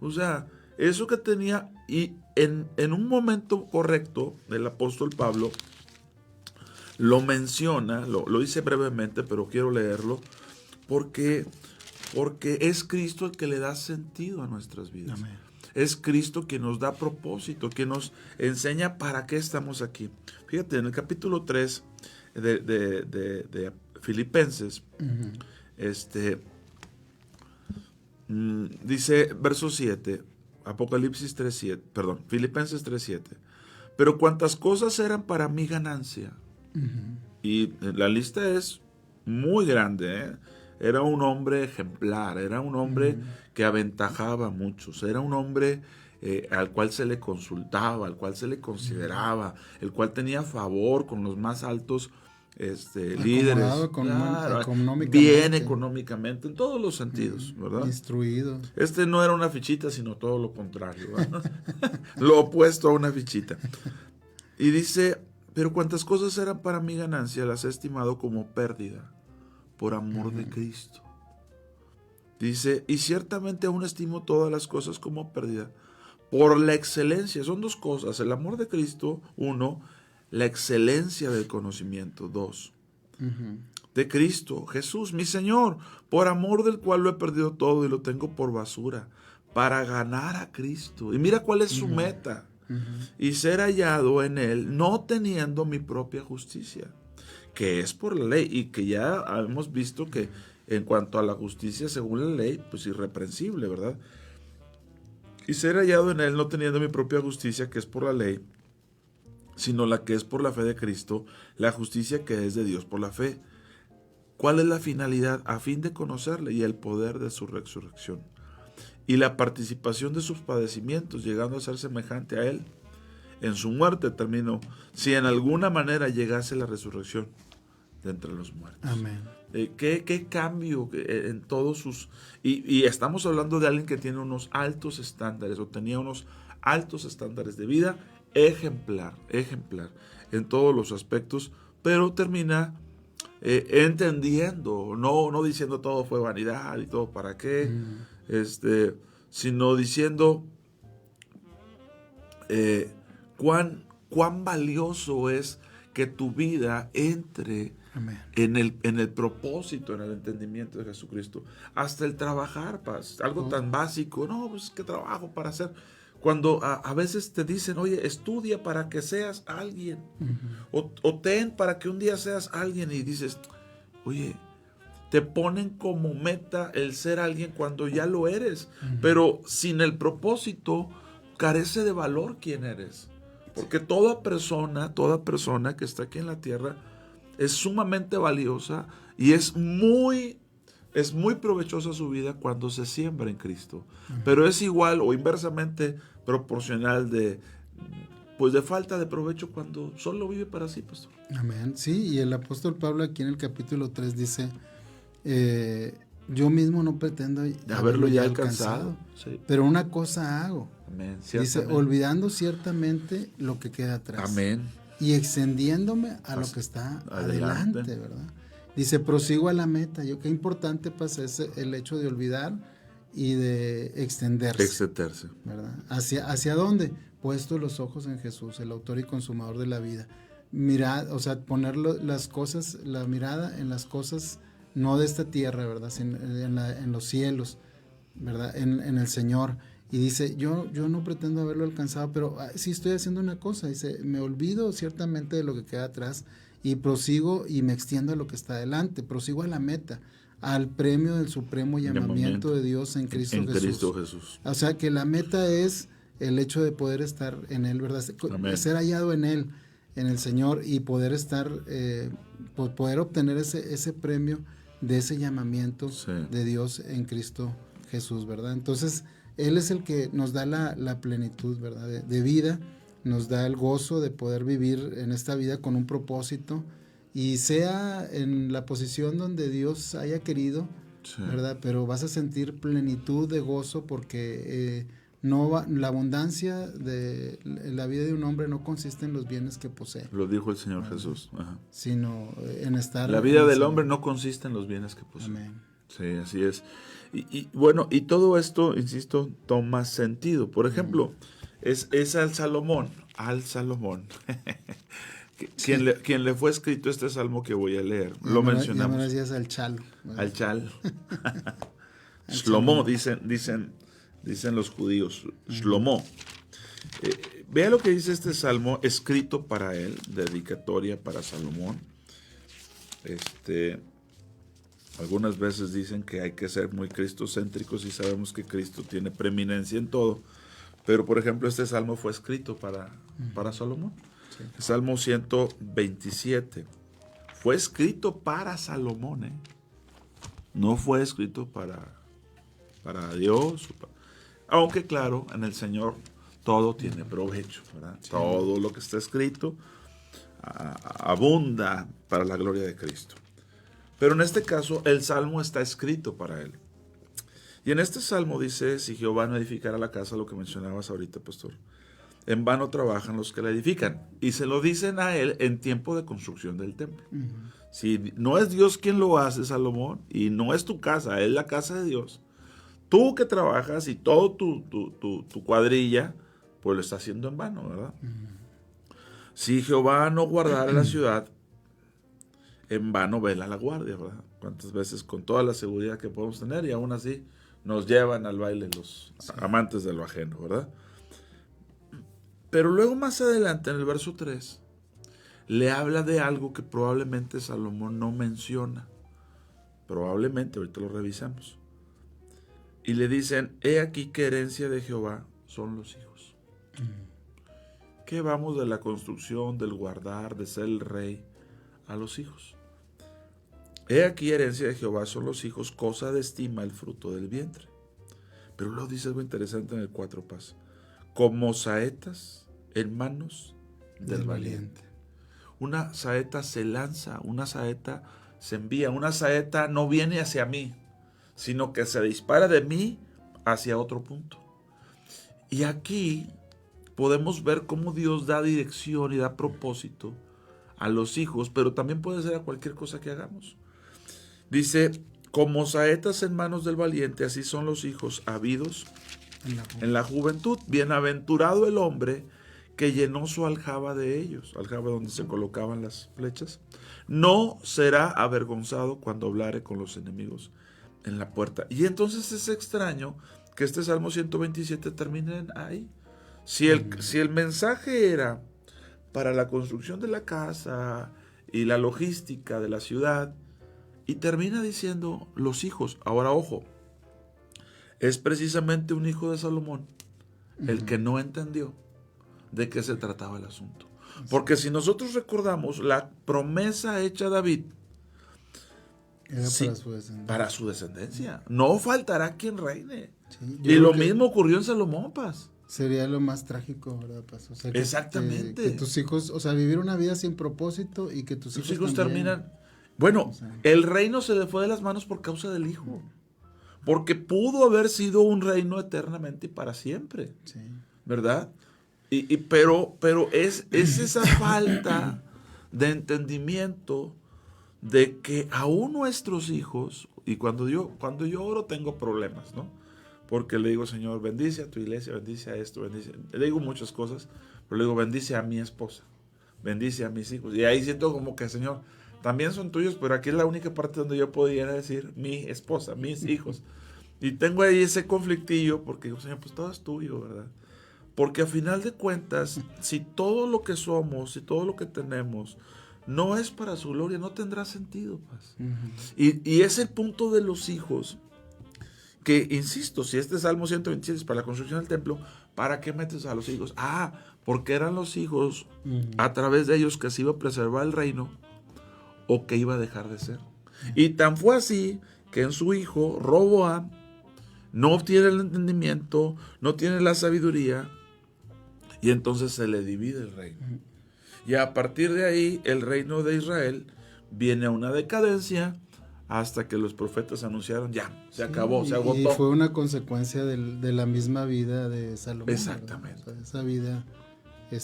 O sea, eso que tenía, y en un momento correcto, el apóstol Pablo lo menciona, lo dice brevemente, pero quiero leerlo, porque es Cristo el que le da sentido a nuestras vidas. Amén. Es Cristo quien nos da propósito, quien nos enseña para qué estamos aquí. Fíjate, en el capítulo 3 de Filipenses, dice, verso 7, Apocalipsis 3:7, perdón, Filipenses 3:7. Pero cuantas cosas eran para mi ganancia, y la lista es muy grande, ¿eh? Era un hombre ejemplar, era un hombre que aventajaba a muchos, era un hombre al cual se le consultaba, al cual se le consideraba, el cual tenía favor con los más altos líderes. Claro, económicamente. Bien económicamente, en todos los sentidos, ¿verdad? Instruido. No era una fichita, sino todo lo contrario, ¿verdad? Lo opuesto a una fichita. Y dice, pero cuantas cosas eran para mi ganancia, las he estimado como pérdida por amor de Cristo. Dice, y ciertamente aún estimo todas las cosas como pérdida por la excelencia. Son dos cosas, el amor de Cristo, uno, la excelencia del conocimiento, dos, de Cristo, Jesús, mi Señor, por amor del cual lo he perdido todo y lo tengo por basura, para ganar a Cristo. Y mira cuál es su meta. Y ser hallado en Él, no teniendo mi propia justicia, que es por la ley, y que ya hemos visto que en cuanto a la justicia según la ley, pues irreprensible, ¿verdad? Y ser hallado en Él, no teniendo mi propia justicia, que es por la ley, sino la que es por la fe de Cristo, la justicia que es de Dios por la fe. ¿Cuál es la finalidad? A fin de conocerle y el poder de su resurrección, y la participación de sus padecimientos, llegando a ser semejante a Él en su muerte, terminó, si en alguna manera llegase la resurrección de entre los muertos. Amén. ¿Qué cambio en todos sus... Y estamos hablando de alguien que tiene unos altos estándares, o tenía unos altos estándares de vida, ejemplar, en todos los aspectos, pero termina entendiendo, no diciendo todo fue vanidad y todo para qué, sino diciendo cuán valioso es que tu vida entre en el propósito, en el entendimiento de Jesucristo. Hasta el trabajar, algo tan básico, no, pues que trabajo para hacer. Cuando a veces te dicen, oye, estudia para que seas alguien, o ten para que un día seas alguien, y dices, oye, te ponen como meta el ser alguien cuando ya lo eres, pero sin el propósito carece de valor quién eres. Porque toda persona que está aquí en la tierra es sumamente valiosa y es muy provechosa su vida cuando se siembra en Cristo. Pero es igual o inversamente proporcional de falta de provecho cuando solo vive para sí, pastor. Amén. Sí, y el apóstol Pablo aquí en el capítulo 3 dice, yo mismo no pretendo haberlo ya alcanzado, sí. Pero una cosa hago. Amén. Dice, olvidando ciertamente lo que queda atrás. Amén. Y extendiéndome a lo que está adelante, ¿verdad? Dice, prosigo a la meta. Qué importante es el hecho de olvidar y de extenderse. ¿Verdad? ¿Hacia dónde? Puesto los ojos en Jesús, el autor y consumador de la vida. Poner las cosas, la mirada en las cosas no de esta tierra, ¿verdad? Sino en los cielos, ¿verdad? En el Señor. Y dice, yo no pretendo haberlo alcanzado, pero sí estoy haciendo una cosa. Dice, me olvido ciertamente de lo que queda atrás y prosigo y me extiendo a lo que está adelante. Prosigo a la meta, al premio del supremo llamamiento de Dios en Cristo Jesús. O sea, que la meta es el hecho de poder estar en Él, ¿verdad? Ser hallado en Él, en el Señor, y poder estar, poder obtener ese premio de ese llamamiento de Dios en Cristo Jesús, ¿verdad? Entonces, Él es el que nos da la plenitud, ¿verdad? De vida, nos da el gozo de poder vivir en esta vida con un propósito, y sea en la posición donde Dios haya querido, ¿verdad? Pero vas a sentir plenitud de gozo porque la abundancia de la vida de un hombre no consiste en los bienes que posee. Lo dijo el Señor Jesús. Ajá. Sino en estar... La vida del hombre no consiste en los bienes que posee. Amén. Sí, así es. Y bueno, y todo esto, insisto, toma sentido. Por ejemplo, es al Salomón, quien le fue escrito este salmo que voy a leer. Lo mencionamos. Ya me decías al Chalo. Al Chal. Shlomo, dicen los judíos. Shlomo. Vea lo que dice este salmo, escrito para él, dedicatoria para Salomón. Algunas veces dicen que hay que ser muy cristocéntricos y sabemos que Cristo tiene preeminencia en todo. Pero, por ejemplo, este salmo fue escrito para Salomón. Sí. El Salmo 127 fue escrito para Salomón. No fue escrito para Dios. Aunque, claro, en el Señor todo tiene provecho, ¿verdad? Sí. Todo lo que está escrito abunda para la gloria de Cristo. Pero en este caso, el salmo está escrito para él. Y en este salmo dice, si Jehová no edificara la casa, lo que mencionabas ahorita, pastor, en vano trabajan los que la edifican. Y se lo dicen a él en tiempo de construcción del templo. Si no es Dios quien lo hace, Salomón, y no es tu casa, es la casa de Dios, tú que trabajas y todo tu cuadrilla, pues lo está haciendo en vano, ¿verdad? Si Jehová no guardara la ciudad, en vano vela la guardia, ¿verdad? Cuántas veces con toda la seguridad que podemos tener y aún así nos llevan al baile los amantes de lo ajeno, ¿verdad? Pero luego más adelante en el verso 3 le habla de algo que probablemente Salomón no menciona. Probablemente, ahorita lo revisamos. Y le dicen, he aquí que herencia de Jehová son los hijos. ¿Qué vamos de la construcción, del guardar, de ser el rey a los hijos? He aquí herencia de Jehová son los hijos, cosa de estima el fruto del vientre. Pero luego dice algo interesante en el 4 pas. Como saetas en manos del valiente. Una saeta se lanza, una saeta se envía, una saeta no viene hacia mí, sino que se dispara de mí hacia otro punto. Y aquí podemos ver cómo Dios da dirección y da propósito a los hijos, pero también puede ser a cualquier cosa que hagamos. Dice, como saetas en manos del valiente, así son los hijos habidos en la juventud. Bienaventurado el hombre que llenó su aljaba de ellos, aljaba donde se colocaban las flechas. No será avergonzado cuando hablare con los enemigos en la puerta. Y entonces es extraño que este Salmo 127 termine ahí. Si el mensaje era para la construcción de la casa y la logística de la ciudad, y termina diciendo los hijos. Ahora, ojo, es precisamente un hijo de Salomón el que no entendió de qué se trataba el asunto. Porque si nosotros recordamos la promesa hecha a David, era sí, para su descendencia. para su descendencia. No faltará quien reine. Sí, y lo mismo ocurrió en Salomón, Paz. Sería lo más trágico, ¿verdad, Paz? O sea, exactamente. Que tus hijos, o sea, vivir una vida sin propósito y que tus hijos también, terminan. Bueno, o sea, el reino se le fue de las manos por causa del hijo. Porque pudo haber sido un reino eternamente y para siempre. Sí. ¿Verdad? Pero es esa falta de entendimiento de que aún nuestros hijos, y cuando yo oro tengo problemas, ¿no? Porque le digo, Señor, bendice a tu iglesia, bendice a esto, bendice. Le digo muchas cosas, pero le digo, bendice a mi esposa, bendice a mis hijos. Y ahí siento como que, Señor, también son tuyos, pero aquí es la única parte donde yo podía decir mi esposa, mis hijos. Y tengo ahí ese conflictillo porque digo, Señor, pues todo es tuyo, ¿verdad? Porque a final de cuentas, si todo lo que somos, si todo lo que tenemos no es para su gloria, no tendrá sentido, pues. Y es el punto de los hijos, que insisto, si este Salmo 127 es para la construcción del templo, ¿para qué metes a los hijos? Porque eran los hijos a través de ellos que se iba a preservar el reino o que iba a dejar de ser. Y tan fue así que en su hijo, Roboam, no obtiene el entendimiento, no tiene la sabiduría, y entonces se le divide el reino. Y a partir de ahí, el reino de Israel viene a una decadencia hasta que los profetas anunciaron, ya, se acabó, se agotó. Y fue una consecuencia de la misma vida de Salomón. Exactamente. O sea, esa vida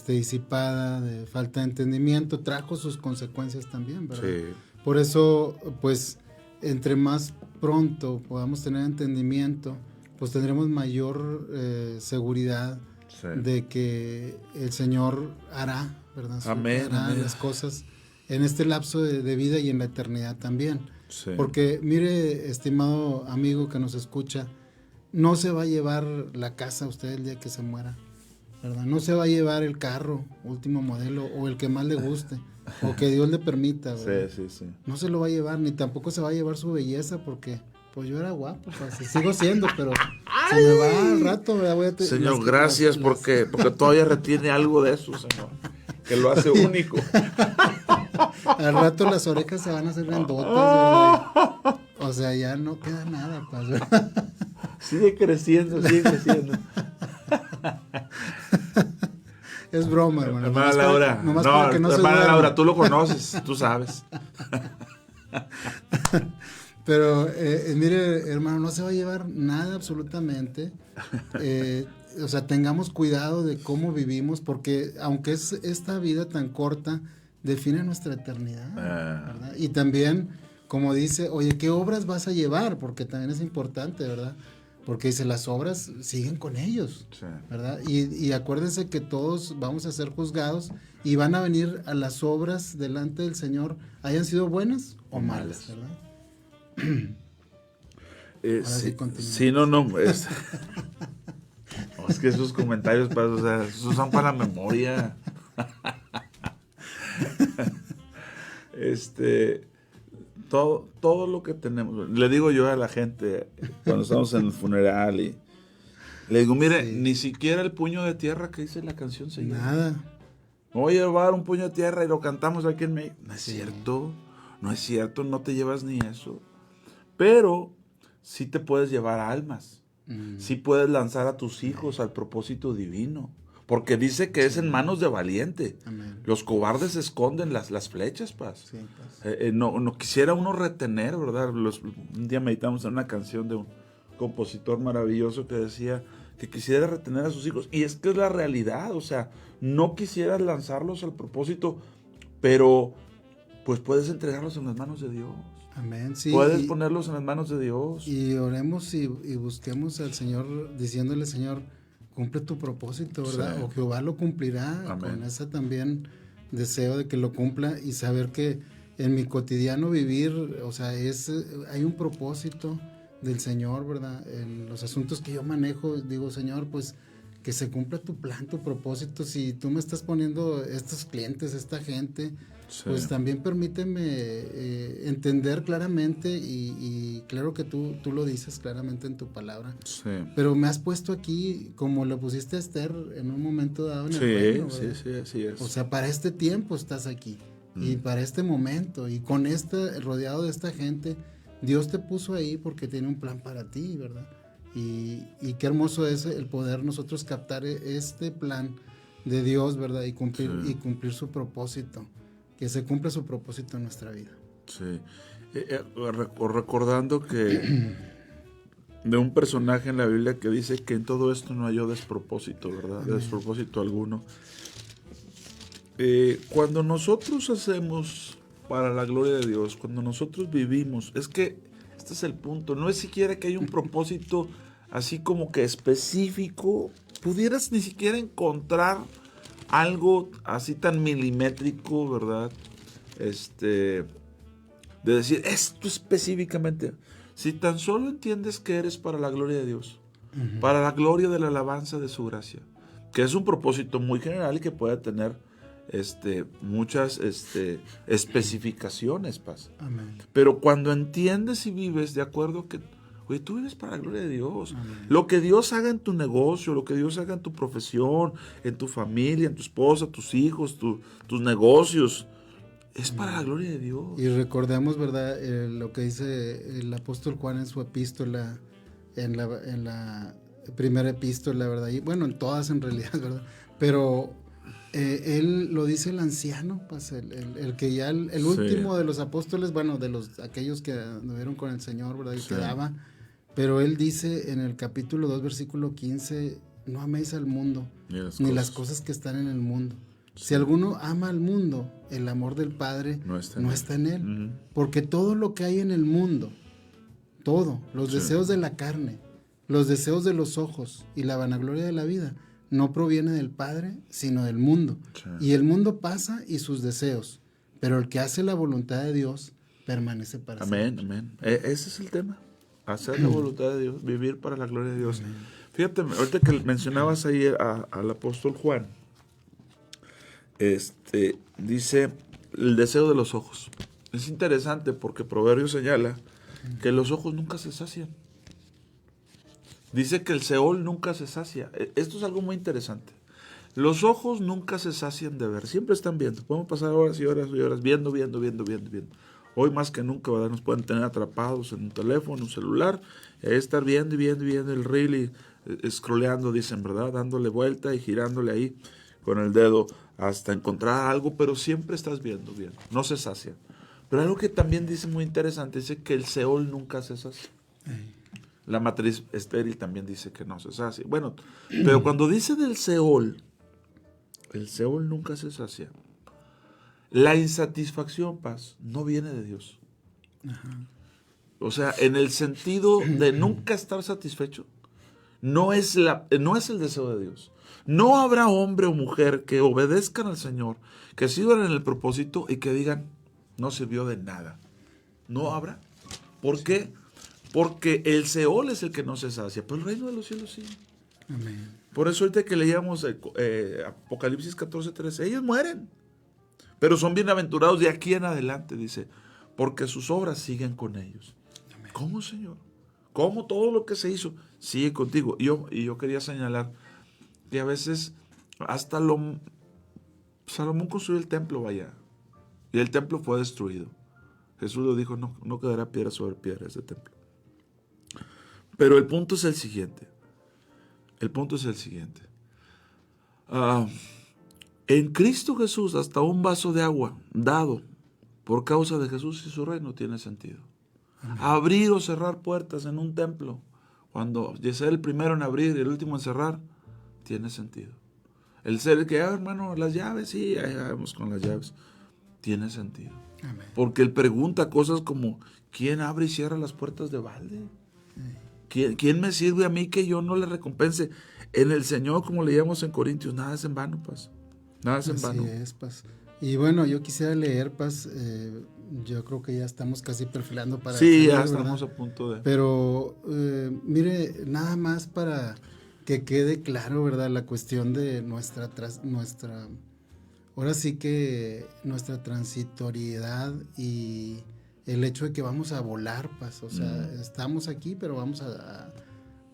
disipada, de falta de entendimiento, trajo sus consecuencias también, ¿verdad? Sí. Por eso, pues, entre más pronto podamos tener entendimiento, pues tendremos mayor seguridad de que el Señor hará, ¿verdad? Amén, hará amén. las cosas en este lapso de vida y en la eternidad también. Sí. Porque mire, estimado amigo que nos escucha, no se va a llevar la casa usted el día que se muera, ¿verdad? No se va a llevar el carro último modelo o el que más le guste o que Dios le permita, ¿verdad? Sí. No se lo va a llevar, ni tampoco se va a llevar su belleza, porque pues yo era guapo, pues, sigo siendo, pero se me va al rato, ¿verdad? Señor, gracias porque todavía retiene algo de eso, Señor, que lo hace único. Al rato las orejas se van a hacer grandotas, ¿verdad? O sea, ya no queda nada, pues, ¿verdad? Sigue creciendo. Es broma, hermano. Hermana Laura, hermana Laura, tú lo conoces, tú sabes. Pero, mire, hermano, no se va a llevar nada absolutamente. O sea, tengamos cuidado de cómo vivimos, porque aunque es esta vida tan corta, define nuestra eternidad, ¿verdad? Y también, como dice, oye, ¿qué obras vas a llevar? Porque también es importante, ¿verdad? Porque dice, las obras siguen con ellos, ¿verdad? Y acuérdense que todos vamos a ser juzgados y van a venir a las obras delante del Señor, hayan sido buenas o malas, ¿verdad? Es que esos comentarios, o sea, esos son para la memoria. Todo lo que tenemos, le digo yo a la gente cuando estamos en el funeral y le digo, mire, ni siquiera el puño de tierra que dice la canción se lleva. Nada. Voy a llevar un puño de tierra y lo cantamos aquí en México. No es cierto, no te llevas ni eso. Pero sí te puedes llevar almas. Sí puedes lanzar a tus hijos al propósito divino. Porque dice que es en manos de valiente. Amén. Los cobardes esconden las flechas, Paz. Sí, Paz. No quisiera uno retener, ¿verdad? Un día meditamos en una canción de un compositor maravilloso que decía que quisiera retener a sus hijos. Y es que es la realidad, o sea, no quisieras lanzarlos al propósito pero pues puedes entregarlos en las manos de Dios. Amén, sí. Puedes ponerlos en las manos de Dios. Y oremos y busquemos al Señor, diciéndole, Señor, cumple tu propósito, ¿verdad? Sí. O Jehová lo cumplirá. Amén. Con ese también deseo de que lo cumpla y saber que en mi cotidiano vivir, o sea, hay un propósito del Señor, ¿verdad? En los asuntos que yo manejo, digo, Señor, pues que se cumpla tu plan, tu propósito. Si tú me estás poniendo estos clientes, esta gente, sí, pues también permíteme entender claramente y claro que tú lo dices claramente en tu palabra. Sí. Pero me has puesto aquí como lo pusiste a Esther en un momento dado en el reino, ¿verdad? Sí, así es. O sea, para este tiempo estás aquí y para este momento y con rodeado de esta gente, Dios te puso ahí porque tiene un plan para ti, ¿verdad? Y qué hermoso es el poder nosotros captar este plan de Dios, ¿verdad? Y cumplir su propósito, que se cumpla su propósito en nuestra vida. Sí. Recordando que de un personaje en la Biblia que dice que en todo esto no halló despropósito, ¿verdad? Despropósito alguno. Cuando nosotros hacemos para la gloria de Dios, cuando nosotros vivimos, es que este es el punto, no es siquiera que hay un propósito así como que específico, pudieras ni siquiera encontrar algo así tan milimétrico, ¿verdad? De decir esto específicamente. Si tan solo entiendes que eres para la gloria de Dios, para la gloria de la alabanza de su gracia, que es un propósito muy general y que puede tener muchas especificaciones, Paz. Amén. Pero cuando entiendes y vives de acuerdo que, oye, tú vives para la gloria de Dios. Amén. Lo que Dios haga en tu negocio, lo que Dios haga en tu profesión, en tu familia, en tu esposa, tus hijos, tus negocios, es para la gloria de Dios. Y recordemos, ¿verdad? Lo que dice el apóstol Juan en su epístola, en la primera epístola, ¿verdad? Y bueno, en todas en realidad, ¿verdad? Pero él lo dice el anciano, pues el que ya el último de los apóstoles, bueno, de aquellos que anduvieron con el Señor, ¿verdad? Y quedaba, pero él dice en el capítulo 2, versículo 15, no améis al mundo, ni las cosas que están en el mundo. Si alguno ama al mundo, el amor del Padre no está en él. Porque todo lo que hay en el mundo, todo, los deseos de la carne, los deseos de los ojos y la vanagloria de la vida, no proviene del Padre, sino del mundo. Sí. Y el mundo pasa y sus deseos, pero el que hace la voluntad de Dios permanece para siempre. Amén. Ese es el tema. Hacer la voluntad de Dios, vivir para la gloria de Dios. Amén. Fíjate, ahorita que mencionabas ahí al apóstol Juan, dice el deseo de los ojos. Es interesante porque Proverbios señala que los ojos nunca se sacian. Dice que el Seol nunca se sacia. Esto es algo muy interesante. Los ojos nunca se sacian de ver. Siempre están viendo. Podemos pasar horas y horas y horas viendo. Hoy más que nunca, ¿verdad? Nos pueden tener atrapados en un teléfono, un celular. Estar viendo el reel y scrolleando, dicen, ¿verdad? Dándole vuelta y girándole ahí con el dedo hasta encontrar algo. Pero siempre estás viendo. No se sacia. Pero algo que también dice muy interesante, dice que el Seol nunca se sacia. La matriz estéril también dice que no se sacia. Bueno, pero cuando dice del Seol, el Seol nunca se sacia. La insatisfacción, Paz, no viene de Dios. Ajá. O sea, en el sentido de nunca estar satisfecho, no es el deseo de Dios. No habrá hombre o mujer que obedezcan al Señor, que sirvan en el propósito y que digan, no sirvió de nada. No habrá. ¿Por qué? Porque el Seol es el que no se sacia, pero el reino de los cielos sí. Amén. Por eso ahorita que leíamos Apocalipsis 14:13, ellos mueren, pero son bienaventurados de aquí en adelante, dice, porque sus obras siguen con ellos. Amén. ¿Cómo, Señor? ¿Cómo todo lo que se hizo sigue contigo? Y yo quería señalar que a veces hasta Salomón construyó el templo, vaya, y el templo fue destruido. Jesús lo dijo, no quedará piedra sobre piedra ese templo. Pero el punto es el siguiente. En Cristo Jesús, hasta un vaso de agua dado por causa de Jesús y su reino tiene sentido. Amén. Abrir o cerrar puertas en un templo, cuando ser el primero en abrir y el último en cerrar, tiene sentido. El ser que, hermano, las llaves, sí, ahí vamos con las llaves. tiene sentido. Amén. Porque él pregunta cosas como, ¿quién abre y cierra las puertas de balde? ¿Quién me sirve a mí que yo no le recompense? En el Señor, como leíamos en Corintios, nada es en vano, Paz. Nada es en vano. Así es, Paz. Y bueno, yo quisiera leer, Paz, yo creo que ya estamos casi perfilando para... Sí, salir, ya ¿verdad? estamos a punto de... Pero, mire, nada más para que quede claro, ¿verdad? La cuestión de nuestra ahora sí que nuestra transitoriedad y el hecho de que vamos a volar, Paz. O sea, estamos aquí, pero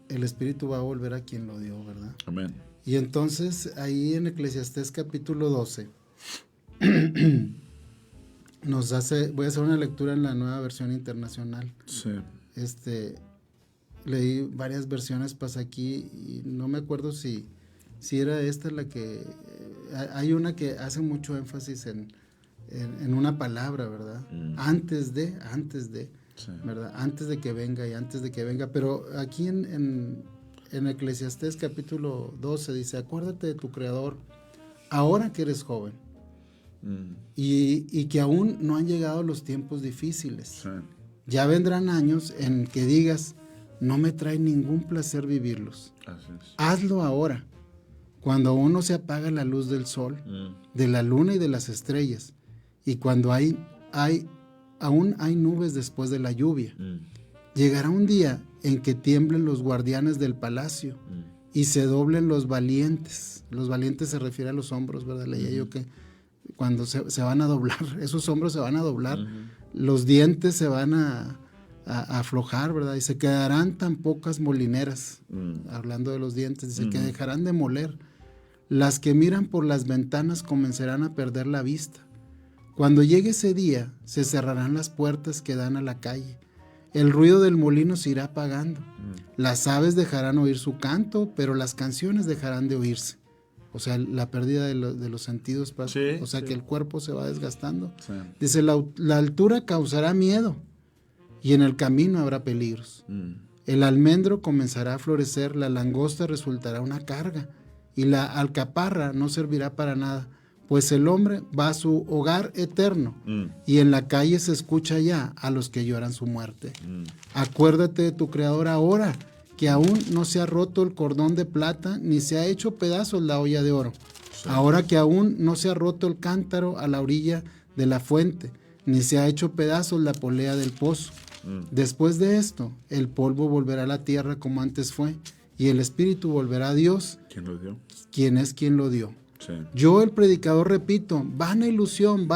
el Espíritu va a volver a quien lo dio, ¿verdad? Amén. Y entonces, ahí en Eclesiastés capítulo 12, voy a hacer una lectura en la Nueva Versión Internacional. Sí. Leí varias versiones, Paz, aquí, y no me acuerdo si era esta la que... hay una que hace mucho énfasis en una palabra, ¿verdad? Antes de, sí, ¿verdad? Antes de que venga y antes de que venga. Pero aquí en Eclesiastés capítulo 12 dice, acuérdate de tu Creador ahora que eres joven y que aún no han llegado los tiempos difíciles. Sí. Ya vendrán años en que digas, no me trae ningún placer vivirlos. Así es. Hazlo ahora, cuando aún no se apaga la luz del sol, de la luna y de las estrellas, y cuando aún hay nubes después de la lluvia. Llegará un día en que tiemblen los guardianes del palacio y se doblen los valientes. Los valientes se refiere a los hombros, ¿verdad? Leía yo que cuando se van a doblar, esos hombros se van a doblar, los dientes se van a aflojar, ¿verdad? Y se quedarán tan pocas molineras, hablando de los dientes, dice que dejarán de moler. Las que miran por las ventanas comenzarán a perder la vista. Cuando llegue ese día, se cerrarán las puertas que dan a la calle. El ruido del molino se irá apagando. Las aves dejarán oír su canto, pero las canciones dejarán de oírse. O sea, la pérdida de los sentidos, sí, o sea, sí, que el cuerpo se va desgastando. Sí. Dice, la altura causará miedo y en el camino habrá peligros. El almendro comenzará a florecer, la langosta resultará una carga y la alcaparra no servirá para nada, pues el hombre va a su hogar eterno y en la calle se escucha ya a los que lloran su muerte. Acuérdate de tu Creador ahora, que aún no se ha roto el cordón de plata ni se ha hecho pedazos la olla de oro. Sí. Ahora que aún no se ha roto el cántaro a la orilla de la fuente, ni se ha hecho pedazos la polea del pozo. Después de esto, el polvo volverá a la tierra como antes fue, y el espíritu volverá a Dios, ¿quién lo dio? Quien es quien lo dio. Sí. Yo, el predicador, repito, vana ilusión,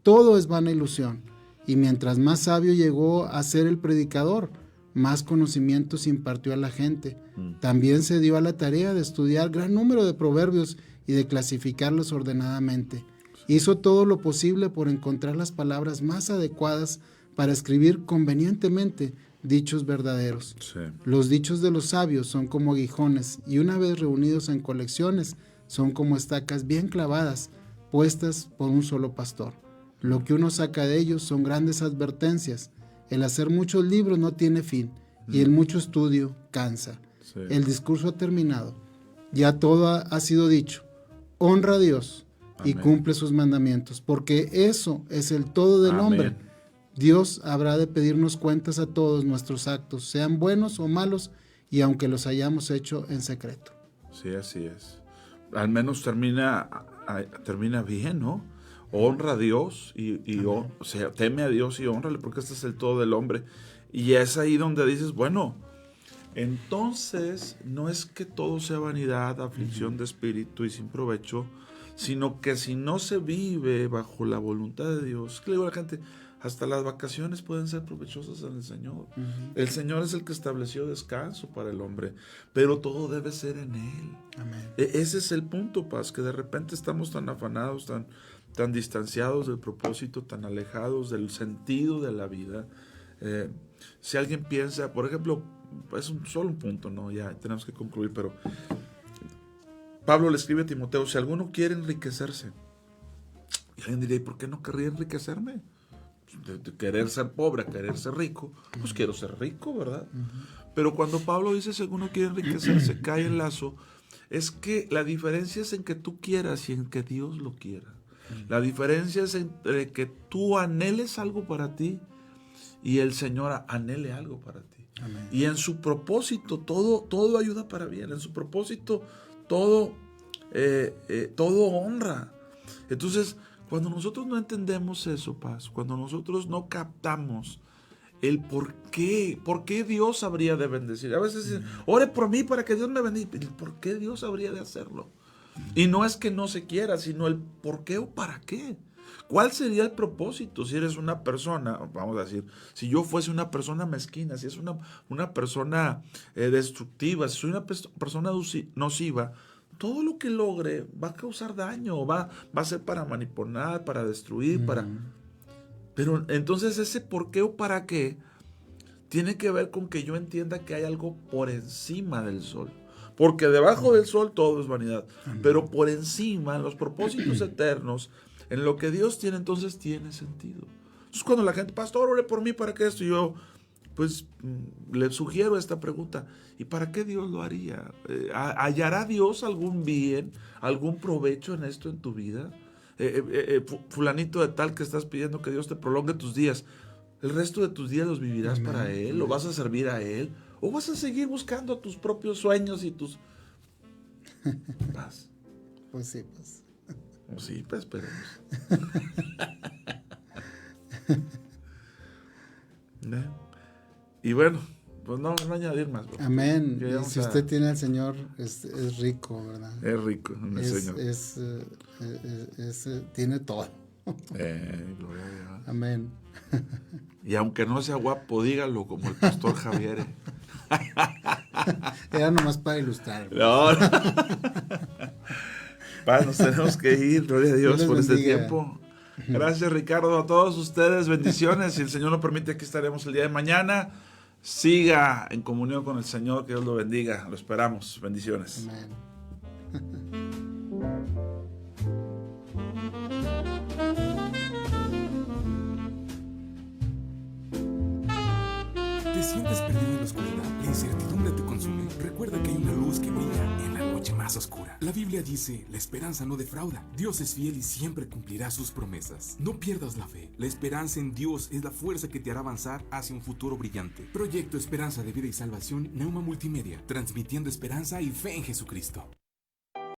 todo es vana ilusión. Y mientras más sabio llegó a ser el predicador, más conocimientos impartió a la gente. También se dio a la tarea de estudiar gran número de proverbios y de clasificarlos ordenadamente. Hizo todo lo posible por encontrar las palabras más adecuadas para escribir convenientemente dichos verdaderos. Sí. Los dichos de los sabios son como aguijones y una vez reunidos en colecciones son como estacas bien clavadas, puestas por un solo pastor. Lo que uno saca de ellos son grandes advertencias. El hacer muchos libros no tiene fin y el mucho estudio cansa. Sí. El discurso ha terminado. Ya todo ha sido dicho. Honra a Dios. Amén. Y cumple sus mandamientos, porque eso es el todo del Amén. Hombre. Dios habrá de pedirnos cuentas a todos nuestros actos, sean buenos o malos, y aunque los hayamos hecho en secreto. Sí, así es. Al menos termina bien, ¿no? Honra a Dios o sea, teme a Dios y hónrale, porque este es el todo del hombre. Y es ahí donde dices, bueno, entonces no es que todo sea vanidad, aflicción de espíritu y sin provecho, sino que si no se vive bajo la voluntad de Dios, que le digo a la gente, hasta las vacaciones pueden ser provechosas en el Señor. El Señor es el que estableció descanso para el hombre, pero todo debe ser en Él. Amén. Ese es el punto, Paz, que de repente estamos tan afanados, tan distanciados del propósito, tan alejados del sentido de la vida. Si alguien piensa, por ejemplo, es solo un punto, ¿no? Ya tenemos que concluir, pero Pablo le escribe a Timoteo, si alguno quiere enriquecerse, y alguien diría, ¿y por qué no querría enriquecerme? De querer ser pobre a querer ser rico, pues quiero ser rico, ¿verdad? Pero cuando Pablo dice si alguno quiere enriquecerse, cae el lazo, es que la diferencia es en que tú quieras y en que Dios lo quiera. La diferencia es entre que tú anheles algo para ti y el Señor anhele algo para ti. Amén. Y en su propósito todo ayuda para bien. En su propósito todo honra. Entonces, cuando nosotros no entendemos eso, Paz, cuando nosotros no captamos el por qué Dios habría de bendecir. A veces dicen, ore por mí para que Dios me bendiga. ¿Por qué Dios habría de hacerlo? Y no es que no se quiera, sino el por qué o para qué. ¿Cuál sería el propósito? Si eres una persona, vamos a decir, si yo fuese una persona mezquina, si es una persona destructiva, si soy una persona nociva, todo lo que logre va a causar daño, va a ser para manipular, para destruir, Pero entonces ese por qué o para qué tiene que ver con que yo entienda que hay algo por encima del sol. Porque debajo del sol todo es vanidad. Pero por encima, en los propósitos eternos, en lo que Dios tiene, entonces tiene sentido. Entonces cuando la gente, pastor, ore por mí para que esto, yo pues le sugiero esta pregunta, ¿y para qué Dios lo haría? ¿Hallará Dios algún bien, algún provecho en esto en tu vida? Fulanito de tal que estás pidiendo que Dios te prolongue tus días, ¿el resto de tus días los vivirás para Él? ¿O vas a servir a Él? ¿O vas a seguir buscando tus propios sueños y tus paz? Pues sí, pues. Pues sí, pues esperemos. Y bueno, pues no añadir más. Bro. Amén. Y si usted tiene al Señor, es rico, ¿verdad? Es rico en el Señor. Tiene todo. Gloria a Dios. Amén. Y aunque no sea guapo, dígalo como el pastor Javier. Era nomás para ilustrar. No. Nos tenemos que ir, gloria a Dios por este tiempo. Gracias, Ricardo, a todos ustedes, bendiciones. Si el Señor nos permite, aquí estaremos el día de mañana. Siga en comunión con el Señor, que Dios lo bendiga. Lo esperamos. Bendiciones. Amén. ¿Te sientes perdido en la oscuridad? La incertidumbre te consume. Recuerda que hay una luz que brilla en la noche más oscura. La Biblia dice, la esperanza no defrauda. Dios es fiel y siempre cumplirá sus promesas. No pierdas la fe. La esperanza en Dios es la fuerza que te hará avanzar hacia un futuro brillante. Proyecto Esperanza de Vida y Salvación, Neuma Multimedia, transmitiendo esperanza y fe en Jesucristo.